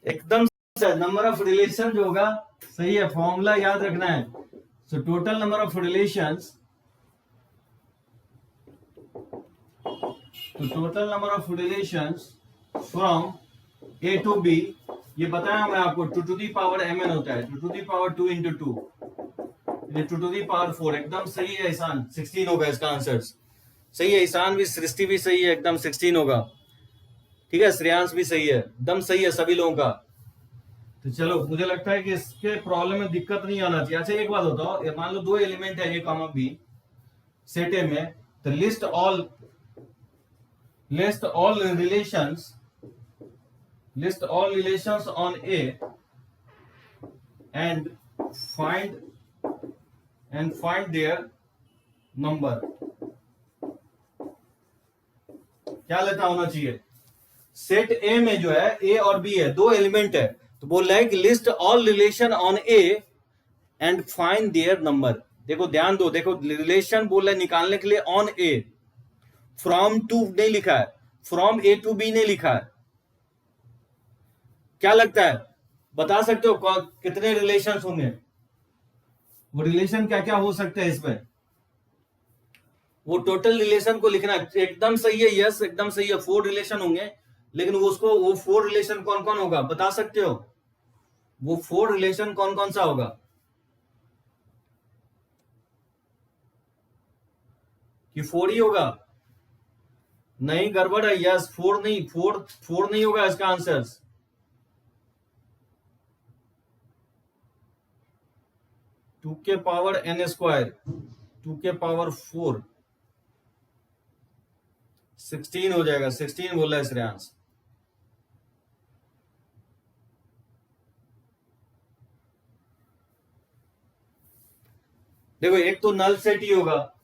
एकदम नंबर ऑफ रिलेशन जो होगा सही है, फॉर्मूला याद रखना है। So total number of relations, तो total number of relations from A to B, ये बताया मैं आपको 2 to the power mn होता है, 2 to the power 2 into 2, 2 to the power 4। एकदम सही है ईशान, 16 होगा इसका आंसर। सही है ईशान भी, सृष्टि भी सही है, एकदम 16 होगा, ठीक है। श्रेयांश भी सही है, एकदम सही है सभी लोगों का। तो चलो मुझे लगता है कि इसके प्रॉब्लम में दिक्कत नहीं आना चाहिए। अच्छा एक बात बताओ, मान लो 2 एलिमेंट है A, B सेट ए में, तो list all relations on A and find their number. क्या लेता होना चाहिए? सेट ए में जो है A और B है, 2 एलिमेंट है, तो बोल रहा है कि list all relation on A and find their number. देखो ध्यान दो, देखो रिलेशन बोल रहा है निकालने के लिए ऑन A, फ्रॉम टू नहीं लिखा है, फ्रॉम A to B नहीं लिखा है। क्या लगता है, बता सकते हो कितने रिलेशन होंगे? वो रिलेशन क्या क्या हो सकते हैं इसमें, वो टोटल रिलेशन को लिखना है। एकदम सही है, यस एकदम सही है, 4 रिलेशन होंगे, लेकिन उसको वो 4 रिलेशन कौन कौन होगा बता सकते हो? वो 4 रिलेशन कौन कौन सा होगा? कि 4 ही होगा? नहीं गड़बड़ है, यस 4 नहीं, 4 नहीं होगा इसका आंसर। 2 के पावर n स्क्वायर, 2 के पावर 4, 16 हो जाएगा, 16 बोला है श्रेयांश। देखो एक तो नल सेट ही होगा,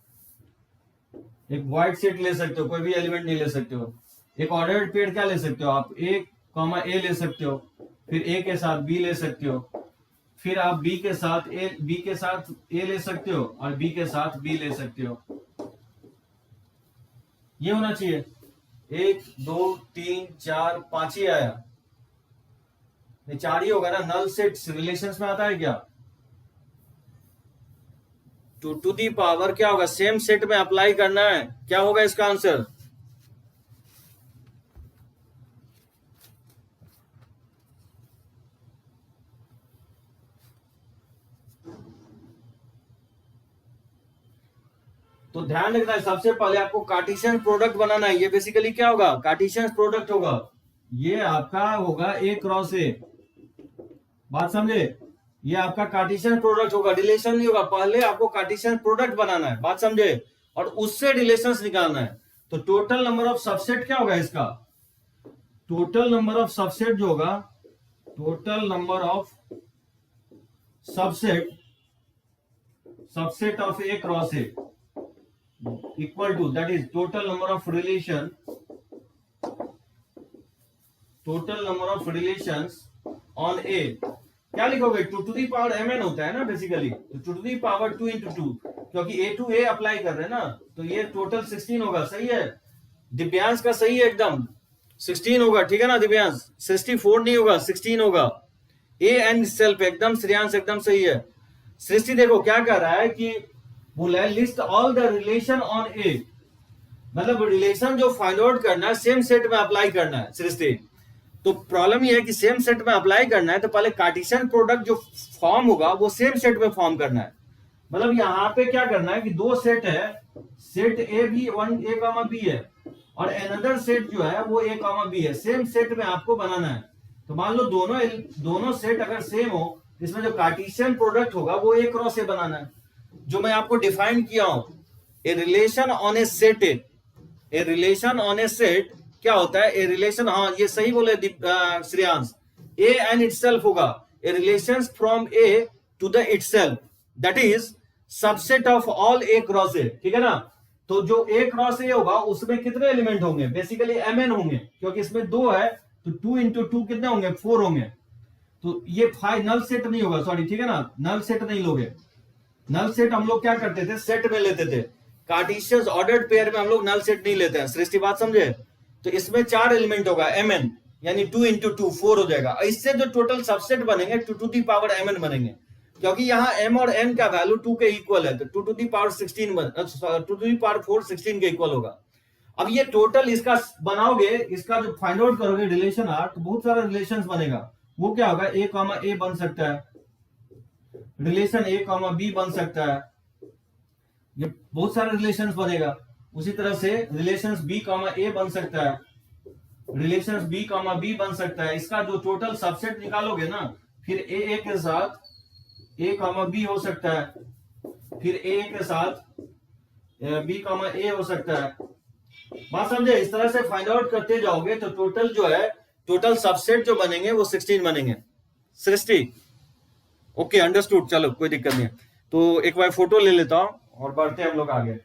एक वाइट सेट ले सकते हो, कोई भी एलिमेंट नहीं ले सकते हो। एक ऑर्डर्ड पेयर क्या ले सकते हो आप, A, ले सकते हो, फिर A के साथ B ले सकते हो, फिर आप B के साथ A ले सकते हो और B के साथ B ले सकते हो। ये होना चाहिए। 1 2 3 4 5 ही आया, 4 ही होगा ना, नल सेट रिलेशंस में आता है क्या? 2 to the पावर क्या होगा, सेम सेट में अप्लाई करना है, क्या होगा इसका आंसर? तो ध्यान रखना है, सबसे पहले आपको कार्टेशियन प्रोडक्ट बनाना है। ये बेसिकली क्या होगा, कार्टेशियन प्रोडक्ट होगा। ये आपका होगा ए क्रॉस ए, बात समझे, ये आपका कार्टेशियन प्रोडक्ट होगा, रिलेशन नहीं होगा। पहले आपको कार्टेशियन प्रोडक्ट बनाना है, बात समझे, और उससे रिलेशंस निकालना है। तो टोटल नंबर ऑफ सबसेट क्या होगा इसका, टोटल नंबर ऑफ सबसेट जो होगा, total number of subset, subset of A cross A equal to, that is total number of relation, total number of relations on A. क्या लिखोगे, 2 to the power mn होता है ना basically, तो 2 to the power 2 into 2, क्योंकि a to a apply कर रहे हैं ना, तो ये टोटल 16 होगा। सही है, दिव्यांश का सही है एकदम, 16 होगा, ठीक है ना दिव्यांश, 64 नहीं होगा, 16 होगा। ए एंड सेल्फ एकदम, श्रेयांश एकदम सही है। सृष्टि देखो क्या कर रहा है कि बोला है list all the relation on A, मतलब रिलेशन जो फाइंड आउट करना है सेम सेट में अप्लाई करना है सृष्टि। तो प्रॉब्लम ये है कि सेम सेट में अप्लाई करना है, तो पहले कार्टेशियन प्रोडक्ट जो फॉर्म होगा वो सेम सेट में फॉर्म करना है। मतलब यहाँ पे क्या करना है कि दो सेट है, सेट ए भी, वन ए कामा बी है, और अनदर सेट जो है वो ए कामा बी है, सेम सेट में आपको बनाना है। तो मान लो दोनों सेट अगर सेम हो, इसमें जो कार्टेशियन प्रोडक्ट होगा वो ए क्रॉस ए बनाना है, जो मैं आपको डिफाइन किया हूं। A relation on a set, a relation on a set क्या होता है, ए रिलेशन, हाँ ये सही बोले श्रेयांश, ए एंड इटसेल्फ होगा, a relation from A to the itself, that is subset of all A cross A, ठीक है ना। तो जो ए क्रॉस ए होगा उसमें कितने एलिमेंट होंगे, बेसिकली mn होंगे, क्योंकि इसमें 2 है, तो 2 into 2 कितने होंगे, 4 होंगे। तो ये 5 नल सेट नहीं होगा, सॉरी, ठीक है ना, नल सेट नहीं लोगे। नल सेट हम लोग क्या करते थे, सेट में लेते थे, कार्टेशियन ऑर्डर्ड पेयर में हम लोग नल सेट नहीं लेते हैं। सृष्टि बात समझे, तो इसमें 4 एलिमेंट होगा mn, यानी 2 into 2 4 हो जाएगा। इससे जो टोटल सबसेट बनेंगे 2 to the power mn बनेंगे, क्योंकि यहाँ m और n का वैल्यू 2 के इक्वल है, तो 2 to the power 16 2 to the power 4 16 के इक्वल होगा। अब ये टोटल इसका बनाओगे, इसका जो फाइंड आउट करोगे रिलेशन आर, तो बहुत सारा रिलेशन बनेगा। वो क्या होगा, a कामा a बन सकता है, रिलेशन a कामा b बन सकता है, ये बहुत सारे रिलेशन बनेगा। उसी तरह से रिलेशंस b कामा a बन सकता है, रिलेशंस b कामा b बन सकता है। इसका जो टोटल सबसेट निकालोगे ना, फिर a के साथ a कामा b हो सकता है, फिर a के साथ b कामा a हो सकता है। बात समझे, इस तरह से फाइंड आउट करते जाओगे तो टोटल जो है, टोटल सबसेट जो बनेंगे वो 16 बनेंगे। सृष्टि ओके, अंडरस्टूड, चलो कोई दिक्कत नहीं है। तो एक बार फोटो ले लेता हूं और बढ़ते हैं हम लोग आगे।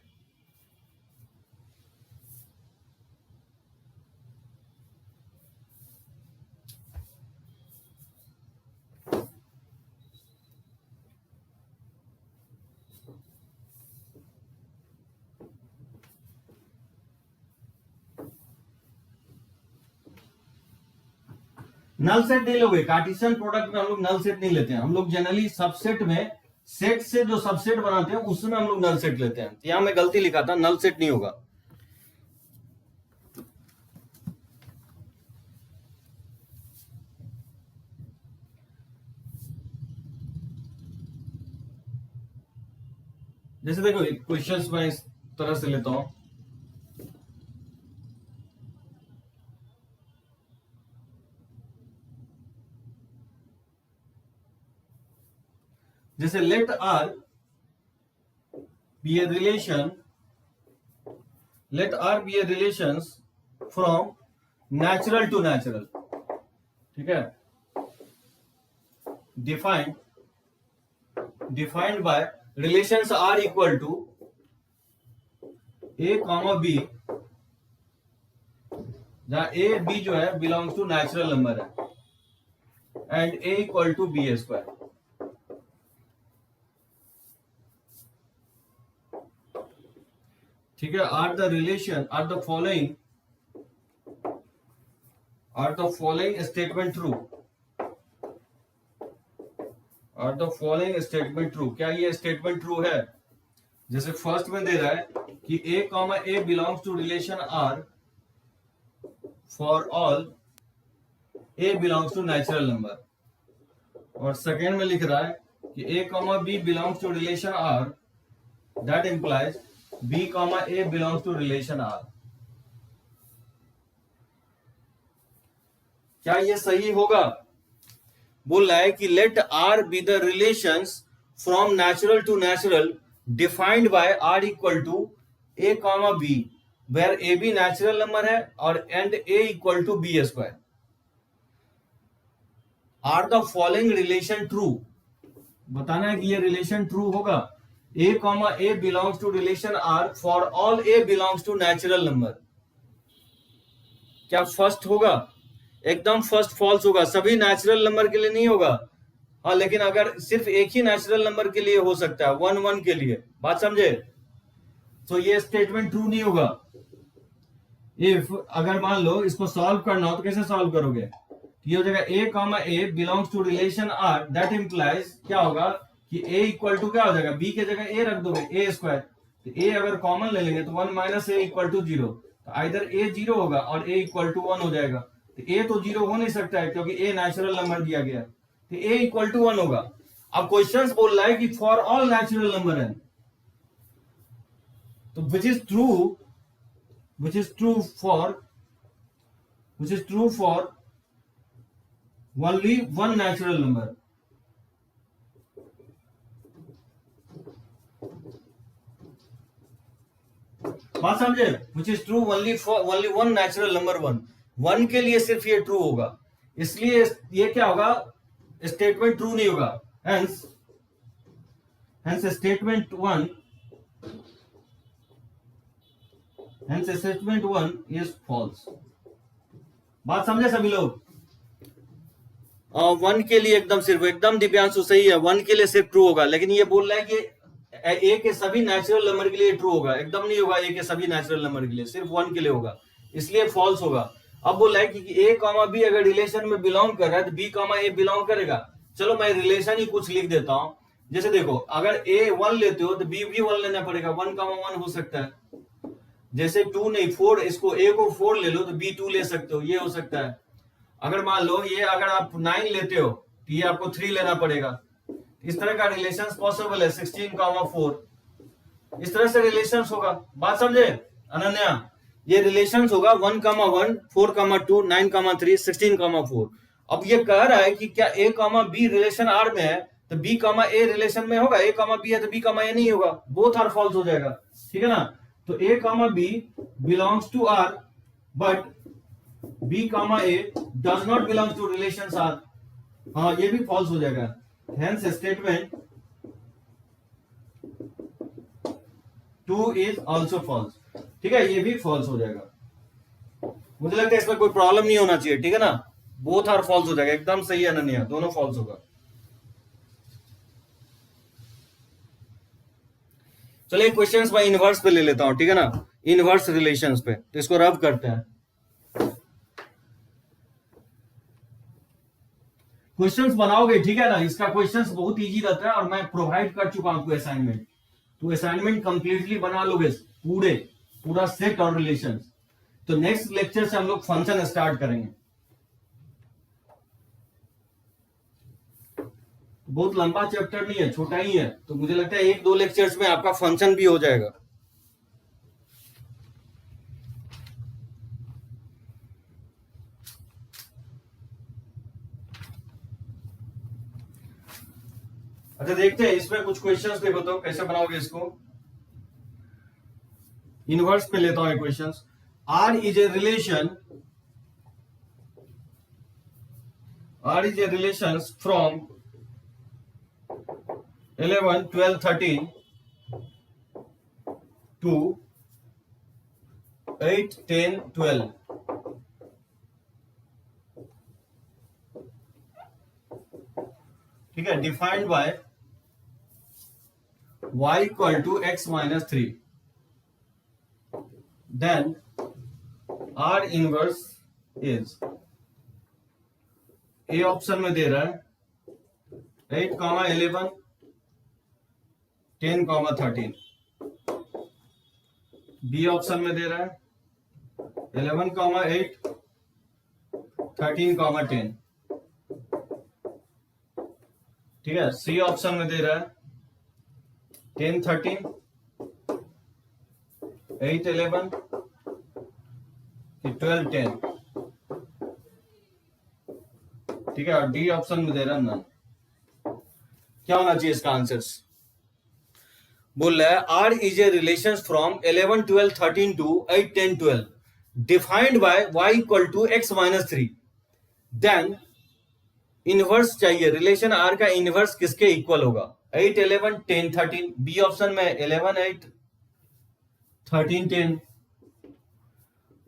नल सेट नहीं लोगे, कार्टेशियन प्रोडक्ट में हम लोग नल सेट नहीं लेते हैं। हम लोग जनरली सबसेट में, सेट से जो सबसेट बनाते हैं उसमें हम लोग नल सेट लेते हैं। यहां मैं गलती लिखा था, नल सेट नहीं होगा। जैसे देखो क्वेश्चंस मैं इस तरह से लेता हूं, जैसे late R be a relation, let R be a relations from natural to natural, ठीक है, defined by relations R equal to A comma B, जहां A B जो है belongs to natural number है, and A equal to B square। ठीक है, are the relation, are the following statement true, are the following statement true। क्या ये statement true है? जैसे फर्स्ट में दे रहा है कि a comma a belongs to relation R for all a belongs to natural number, और सेकेंड में लिख रहा है कि a comma b belongs to relation R, that implies b comma a belongs to relation R. क्या ये सही होगा? बोल रहा है कि let R be the relations from natural to natural defined by R equal to a comma b, where a b natural number है और and a equal to b square. Are the following relation true? बताना है कि ये relation true होगा। A comma a belongs to relation R for all a belongs to natural number. क्या first होगा? एकदम फर्स्ट फॉल्स होगा, सभी नेचुरल नंबर के लिए नहीं होगा। हाँ, लेकिन अगर सिर्फ एक ही नेचुरल नंबर के लिए हो सकता है, 1 1 के लिए, बात समझे? तो ये स्टेटमेंट ट्रू नहीं होगा। इफ अगर मान लो इसको सॉल्व करना हो तो कैसे सॉल्व करोगे? ये हो जाएगा a comma a belongs to relation R, that implies क्या होगा कि ए इक्वल टू क्या हो जाएगा, बी के जगह ए रख दोगे, ए स्क्वायर। तो ए अगर कॉमन ले लेंगे तो 1 माइनस ए इक्वल टू 0, तो आइदर ए 0 होगा और ए इक्वल टू 1 हो जाएगा। तो ए तो 0 हो नहीं सकता है क्योंकि ए नेचुरल नंबर दिया गया, तो ए इक्वल टू 1 होगा। अब क्वेश्चंस बोल रहा है कि फॉर ऑल नेचुरल नंबर है, तो which is true for only one natural number। बात समझे? which is true only for only one natural number 1 के लिए सिर्फ ये ट्रू होगा, इसलिए ये क्या होगा, स्टेटमेंट ट्रू नहीं होगा। hence statement 1 is false। बात समझे सभी लोग? 1 के लिए एकदम दिव्यांशु सही है, 1 के लिए सिर्फ ट्रू होगा, लेकिन ये बोल रहा है कि ए के सभी नेचुरल नंबर के लिए ट्रू होगा। एकदम नहीं होगा, ए के सभी नेचुरल नंबर के लिए, सिर्फ 1 के लिए होगा, इसलिए फॉल्स होगा। अब बोल रहा है कि ए कॉमा बी अगर रिलेशन में बिलोंग कर रहा है तो बी कॉमा ए बिलोंग करेगा। चलो मैं रिलेशन ही कुछ लिख देता हूं। जैसे देखो, अगर ए 1 लेते हो तो बी भी 1 लेना पड़ेगा, 1 कॉमा 1 हो सकता है। जैसे 2 नहीं 4, इसको ए को 4 ले लो तो बी 2 ले सकते हो, ये हो सकता है। अगर मान लो ये अगर आप 9 लेते हो तो ये आपको 3 लेना पड़ेगा। इस तरह का रिलेशंस पॉसिबल है, 16,4 इस तरह से रिलेशंस होगा। बात समझे अनन्या? ये रिलेशंस होगा 1,1 4,2 9,3 16,4। अब ये कह रहा है कि क्या ए कॉमा बी रिलेशन आर में है तो बी कॉमा ए रिलेशन में होगा, ए कॉमा बी है तो बी कॉमा ए नहीं होगा, बोथ आर फॉल्स हो जाएगा। ठीक है ना? तो a comma b belongs to R but B comma A does not belong to relations R। हाँ, ये भी फॉल्स हो जाएगा। Hence statement 2 is also false। ठीक है, ये भी फॉल्स हो जाएगा। मुझे लगता है इसमें कोई प्रॉब्लम नहीं होना चाहिए। ठीक है ना? बोथ आर फॉल्स हो जाएगा, एकदम सही है अनन्या, दोनों फॉल्स होगा। चलिए क्वेश्चंस मैं इनवर्स पे ले लेता हूं। ठीक है ना? इनवर्स रिलेशंस पे, तो इसको रब करते हैं। क्वेश्चंस बनाओगे, ठीक है ना? इसका क्वेश्चंस बहुत इजी रहता है और मैं प्रोवाइड कर चुका हूं आपको असाइनमेंट, तो असाइनमेंट कंप्लीटली बना लोगे, पूरा सेट और रिलेशंस। तो नेक्स्ट लेक्चर से हम लोग फंक्शन स्टार्ट करेंगे। बहुत लंबा चैप्टर नहीं है, छोटा ही है, तो मुझे लगता है 1-2 लेक्चर्स में आपका फंक्शन भी हो जाएगा। अच्छा, देखते हैं इसमें कुछ क्वेश्चंस। देखो तो कैसे बनाओगे इसको। इनवर्स पे लेता हूं questions. R is a relation from 11 12 13 to 8 10 12। ठीक है, defined by y equal to x minus 3, then R inverse is, A option में दे रहा है 8, 11 10, 13। B ऑप्शन में दे रहा है 11, 8 13, 10। ठीक है, C ऑप्शन में दे रहा है 10, 13 8 11 12 10, ठीक है, और डी ऑप्शन में दे रहा नन। क्या होना चाहिए इसका आंसर्स? बोल रहा है R is a relation from 11 12 13 to 8 10 12 defined by y equal to x minus 3, then inverse चाहिए, रिलेशन आर का इनवर्स किसके इक्वल होगा? 8 11 10 13, बी ऑप्शन में 11 8 13 10,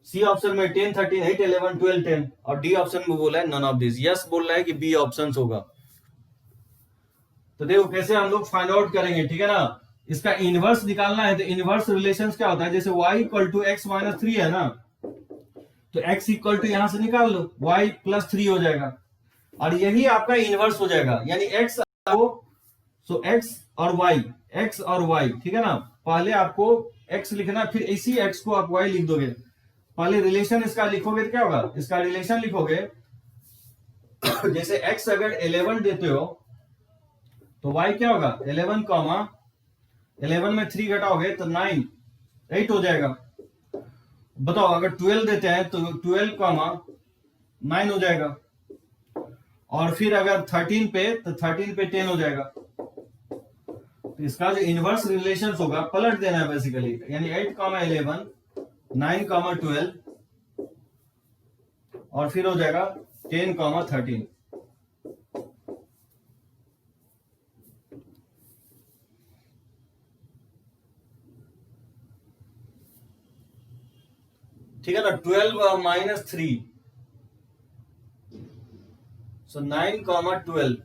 सी ऑप्शन में 10 13 8 11 12 10, और डी ऑप्शन में बोला है नन ऑफ दिस। यस बोल रहा है कि बी ऑप्शन होगा। तो देखो कैसे हम लोग फाइंड आउट करेंगे, ठीक है ना। इसका इनवर्स निकालना है तो इनवर्स रिलेशन क्या होता है, जैसे y equal to x minus 3 है ना, तो x इक्वल टू यहां से निकाल लो, y प्लस 3 हो जाएगा, और यही आपका इनवर्स हो जाएगा, यानी x आपको, सो x और y, ठीक है ना। पहले आपको x लिखना, फिर इसी x को आप y लिख दोगे। पहले रिलेशन इसका लिखोगे तो क्या होगा, इसका रिलेशन लिखोगे जैसे x अगर 11 देते हो तो y क्या होगा 11 कॉमा 11 में 3 घटाओगे तो 9 8 हो जाएगा। बताओ अगर 12 देते हैं तो 12 कॉमा 9 हो जाएगा, और फिर अगर 13 पे तो 13 पे 10 हो जाएगा। तो इसका जो इनवर्स रिलेशन होगा पलट देना है बेसिकली, यानी 8 कॉमा 11 9 कॉमा 12 और फिर हो जाएगा 10 कॉमा 13। ठीक है ना, 12 माइनस 3, सो 9 कॉमा 12,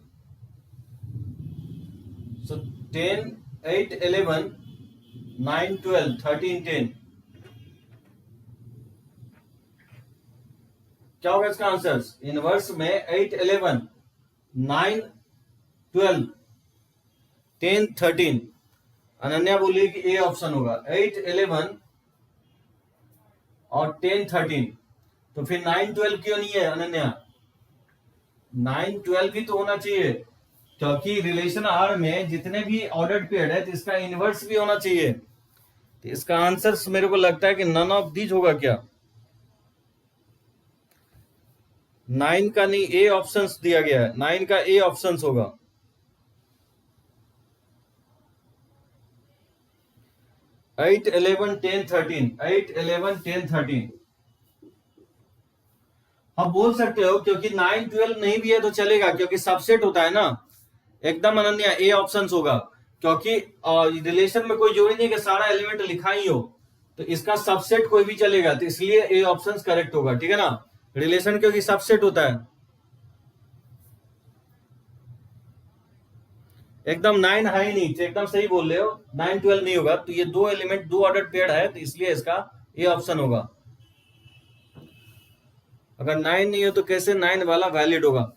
सो 10 8 11 9 12 13 10। क्या होगा इसका आंसर? इनवर्स में 8 11 9 12 10 13। अनन्या बोली कि ए ऑप्शन होगा, 8 11 और 10 13। तो फिर 9 12 क्यों नहीं है अनन्या? 9 12 भी तो होना चाहिए, क्योंकि रिलेशन आर में जितने भी ऑर्डर्ड पेयर है तो इसका इनवर्स भी होना चाहिए। तो इसका आंसर मेरे को लगता है कि नन ऑफ दीज होगा। क्या 9 का नहीं, ए ऑप्शन दिया गया है, 9 का ए ऑप्शन होगा। एट 11 10 13, 8 11 10 13। आप बोल सकते हो क्योंकि 9 12 नहीं भी है तो चलेगा, क्योंकि सबसेट होता है ना। एकदम अनन्या ए ऑप्शन होगा, क्योंकि रिलेशन में कोई जरूरी नहीं कि सारा एलिमेंट लिखा ही हो, तो इसका सबसेट कोई भी चलेगा, तो इसलिए ए ऑप्शन करेक्ट होगा, ठीक है ना। रिलेशन क्योंकि सबसेट होता है। एकदम 9 है ही नहीं, तो एकदम सही बोल रहे हो, 9 12 नहीं होगा। तो ये दो एलिमेंट दो ऑर्डर पेयर है, तो इसलिए इसका ए ऑप्शन होगा। अगर 9 नहीं हो तो कैसे 9 वाला वैलिड होगा?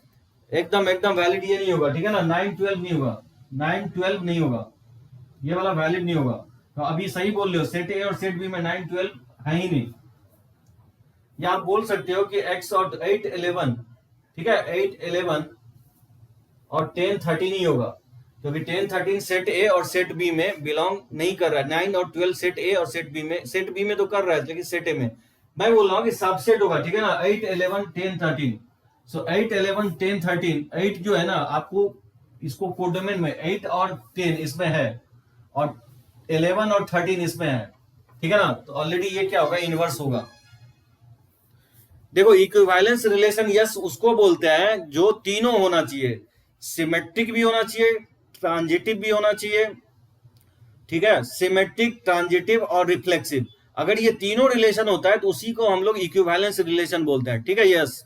एकदम एकदम वैलिड ये नहीं होगा, ठीक है ना। 9 12 नहीं होगा, 9 12 नहीं होगा, ये वाला वैलिड नहीं होगा। तो अभी सही बोल रहे हो, सेट ए और सेट बी में 9 12 है ही नहीं। या आप बोल सकते हो कि x और 8 11, ठीक है, 8 11 और 10 13 ही होगा, क्योंकि 10 13 सेट ए और सेट बी में बिलोंग नहीं कर रहा है। 9 और 12 सेट ए और सेट बी में तो कर रहा है, लेकिन सेट ए में मैं बोल रहा हूँ कि सबसेट होगा, ठीक है ना। 8 11 10 13, सो 8 11 10 13, 8 जो है ना आपको इसको कोडोमेन में 8 और 10 इसमें है, और 11 और 13 इसमें है, ठीक है ना। तो ऑलरेडी ये क्या होगा, इनवर्स होगा। देखो इक्विवेलेंस रिलेशन यस उसको बोलते हैं जो तीनों होना चाहिए, सिमेट्रिक भी होना चाहिए, ट्रांजिटिव भी होना चाहिए, ठीक है, सिमेट्रिक ट्रांजिटिव और रिफ्लेक्सिव। अगर ये तीनों रिलेशन होता है तो उसी को हम लोग इक्विवेलेंस रिलेशन बोलते हैं, ठीक है। यस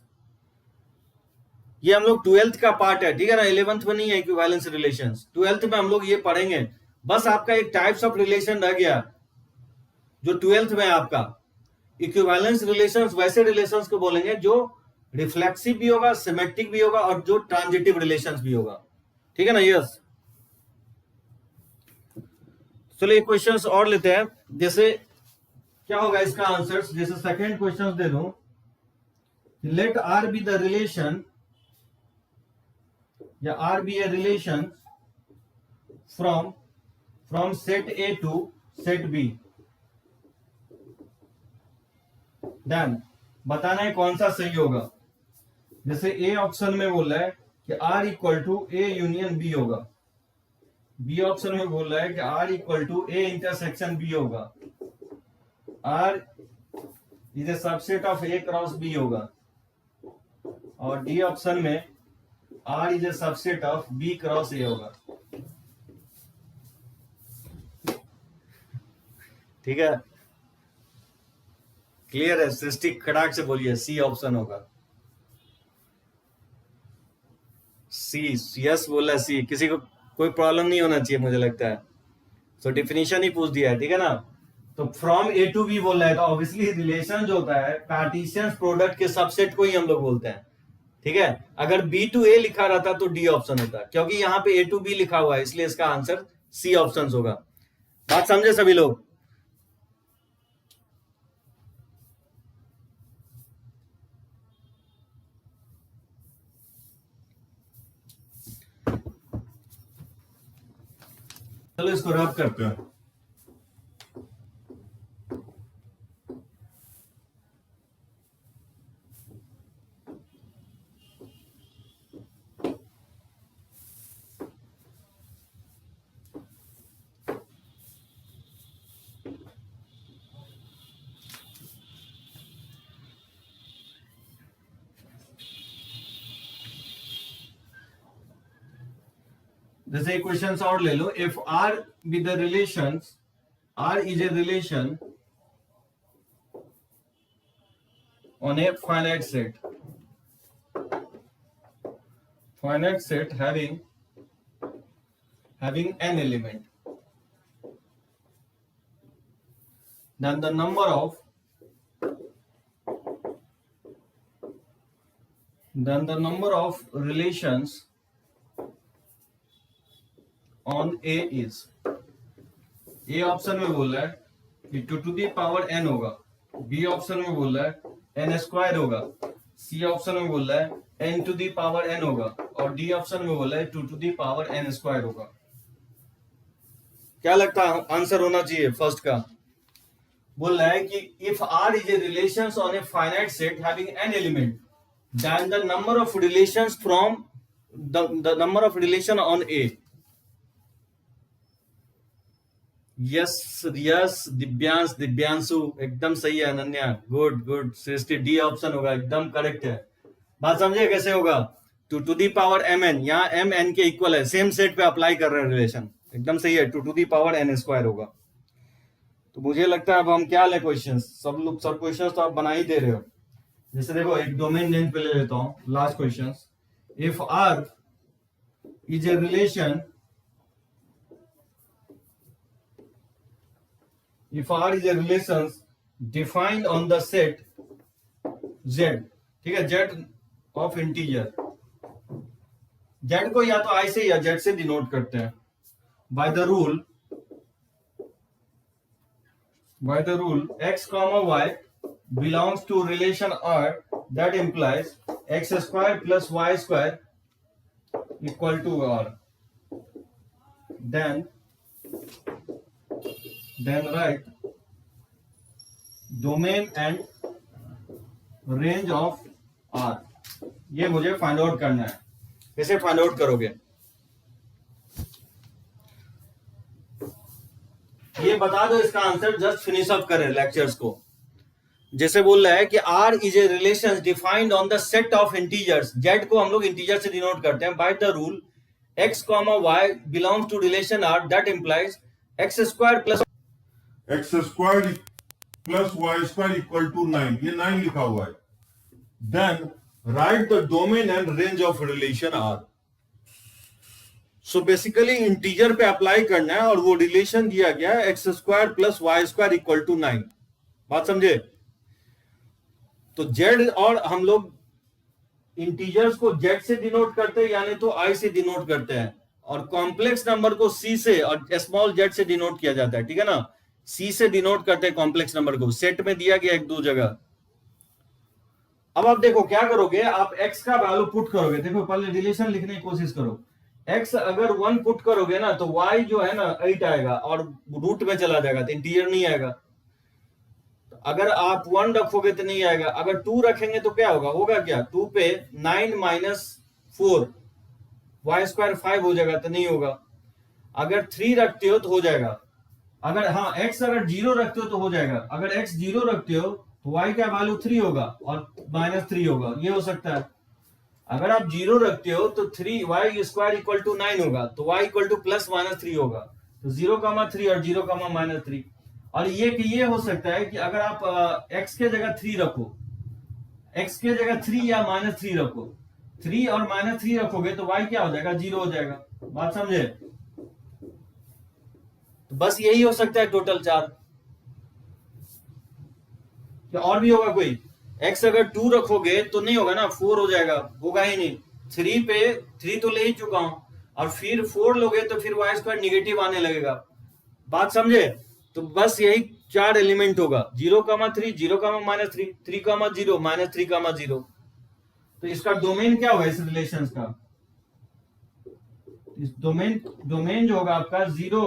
ये हम लोग 12th का पार्ट है, ठीक है ना, 11th में नहीं है इक्विवेलेंस रिलेशंस, 12th में हम लोग ये पढ़ेंगे। बस आपका एक टाइप्स ऑफ रिलेशन रह गया जो 12th में आपका। इक्विवेलेंस रिलेशंस वैसे रिलेशंस को बोलेंगे जो रिफ्लेक्सिव भी होगा, सिमेट्रिक भी होगा, और जो ट्रांजिटिव रिलेशंस भी होगा, ठीक है ना। यस चलिए क्वेश्चंस और लेते हैं। जैसे क्या होगा इसका आंसर, जैसे सेकंड क्वेश्चन दे दूं, let R be the relation, या R be a relation from set A to set B, then बताना है कौन सा सही होगा। जैसे ए ऑप्शन में बोल रहा है कि R equal to A union B होगा, बी ऑप्शन में बोल रहा है कि R equal to A intersection B होगा, R is a subset of A cross B होगा, और डी ऑप्शन में R is a subset of B cross A होगा। ठीक है, क्लियर है? सृष्टि खड़ाक से बोलिए सी ऑप्शन होगा। सी, यस बोला सी, किसी को कोई प्रॉब्लम नहीं होना चाहिए मुझे लगता है। तो डिफिनीशन ही पूछ दिया है, ठीक है ना। तो फ्रॉम ए टू बी बोल रहा है, तो ऑब्वियसली रिलेशन जो होता है कार्टेशियन प्रोडक्ट के सबसेट को ही हम लोग बोलते हैं, ठीक है। अगर बी टू ए लिखा रहता तो डी ऑप्शन होता, क्योंकि यहाँ पे ए टू बी लिखा हुआ है, इसलिए इसका आंसर सी ऑप्शन होगा। बात समझे सभी लोग? चलो इसको रब करते हैं। जैसे क्वेश्चन और ले लो, if R with the relations, R is a relation on a finite set having n element, then the number of relations on A is, A option में बोल रहा है कि 2 to the power n होगा, B option में बोल रहा है n स्क्वायर होगा, C ऑप्शन में बोल रहा है n to the power n होगा, और D ऑप्शन में बोल रहा है 2 to the power n square होगा। क्या लगता है आंसर होना चाहिए फर्स्ट का? बोल रहा है कि if R is a relations on a finite set having n element, then the number of relations from the number of relation on A। Yes yes, Divyanshu एकदम सही है, अनन्या गुड गुड, सृष्टि डी ऑप्शन होगा, एकदम करेक्ट है। बात समझिए कैसे होगा? 2 to the power mn, यहाँ m n के इक्वल है, सेम सेट पे अप्लाई कर रहे हैं रिलेशन, एकदम सही है, 2 to the power n square होगा। तो मुझे लगता है अब हम क्या ले क्वेश्चन, सब क्वेश्चन तो आप बना ही दे रहे हो। जैसे देखो एक डोमेन नेम पे ले लेता हूं, last question, if r is a relation, if R is a relation defined on the set Z, ठीक है, Z of integer, Z को या तो I से या Z से डिनोट करते हैं, by the rule x comma y belongs to relation R that implies x square plus y square equal to R, then write domain and range of R। ये मुझे फाइंड आउट करना है। कैसे find out करोगे? ये बता दो इसका आंसर, जस्ट फिनिश अप करें लेक्चर्स को। जैसे बोल रहा है कि R is a relation defined on the set of integers, Z को हम लोग इंटीजर से डिनोट करते हैं, by the rule x comma y belongs to relation R that implies x square plus y square equal to 9, ये 9 लिखा हुआ है। Then write the domain and range of relation R। So basically integer पे apply करना है, और वो relation दिया गया है x square plus y square equal to 9। बात समझे? तो Z, और हम लोग इंटीजर्स को Z से डिनोट करते हैं, यानी तो I से डिनोट करते हैं, और कॉम्प्लेक्स नंबर को C से और स्मॉल z से डिनोट किया जाता है, ठीक है ना। C से डिनोट करते हैं कॉम्प्लेक्स नंबर को, सेट में दिया गया एक दो जगह। अब आप देखो क्या करोगे, आप x का वैल्यू पुट करोगे। देखो पहले रिलेशन लिखने की कोशिश करो, x अगर 1 पुट करोगे ना तो y जो है ना 8 आएगा, और रूट में चला जाएगा तो इंटीजर नहीं आएगा। अगर आप 1 रखोगे तो नहीं आएगा, अगर 2 रखेंगे तो क्या होगा, होगा क्या, 2 पे 9 माइनस 4 वाई स्क्वायर 5 हो जाएगा, तो नहीं होगा। अगर 3 रखते हो तो हो जाएगा, अगर हाँ x अगर 0 रखते हो तो हो जाएगा, अगर x 0 रखते हो तो y का वैल्यू 3 होगा और -3 होगा, ये हो सकता है। अगर आप 0 रखते हो तो 3 वाई स्क्वायर इक्वल टू 9 होगा, तो y equal two plus minus 3 होगा, तो 0,3 और 0,-3। और ये हो सकता है कि अगर आप x के जगह 3 रखो, x के जगह 3 या -3 रखो, 3 और -3 रखोगे तो y क्या हो जाएगा, 0 हो जाएगा। बात समझे? तो बस यही हो सकता है टोटल 4, क्या और भी होगा कोई? x अगर 2 रखोगे तो नहीं होगा ना, 4 हो जाएगा, होगा ही नहीं। 3 पे 3 तो ले ही चुका हूं, और फिर 4 लोगे तो फिर वाई स्क्वायर निगेटिव आने लगेगा। बात समझे? तो बस यही 4 एलिमेंट होगा, 0,3, 0,-3, 3,0, -3,0। तो इसका डोमेन क्या होगा इस रिलेशन का? इस डोमेन जो होगा आपका 0,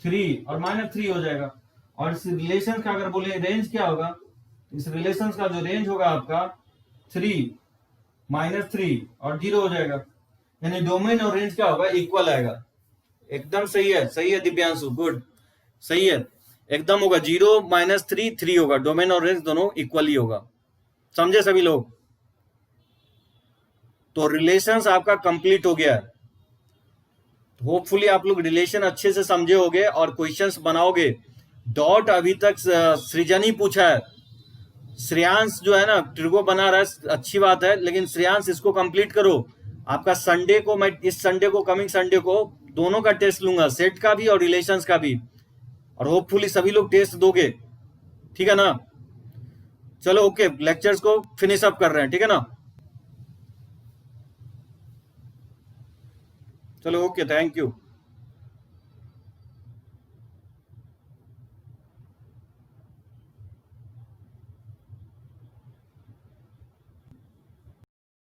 3 और -3 हो जाएगा। और इस रिलेशन का अगर बोले रेंज क्या होगा, इस रिलेशन का जो रेंज होगा आपका 3, -3 और 0 हो जाएगा, यानी डोमेन और रेंज क्या होगा, इक्वल आएगा। एकदम सही है दिव्यांशु, गुड, सही है, एकदम होगा 0, -3, 3 होगा, डोमेन और रेंज दोनों इक्वल ही होगा। समझे सभी लोग? तो रिलेशंस आपका कंप्लीट हो गया है। होपफुली आप लोग रिलेशन अच्छे से समझे होगे और क्वेश्चंस बनाओगे। डॉट अभी तक सृजन ही पूछा है, श्रेयांश जो है ना ट्रिगो बना रहा है, अच्छी बात है, लेकिन श्रेयांश इसको कंप्लीट करो। आपका संडे को, मैं इस संडे को, कमिंग संडे को दोनों का टेस्ट लूंगा, सेट का भी और रिलेशंस का भी, और होपफुली सभी लोग टेस्ट दोगे, ठीक है ना? चलो ओके, लेक्चर्स को फिनिश अप कर रहे हैं, ठीक है ना? चलो ओके, थैंक यू।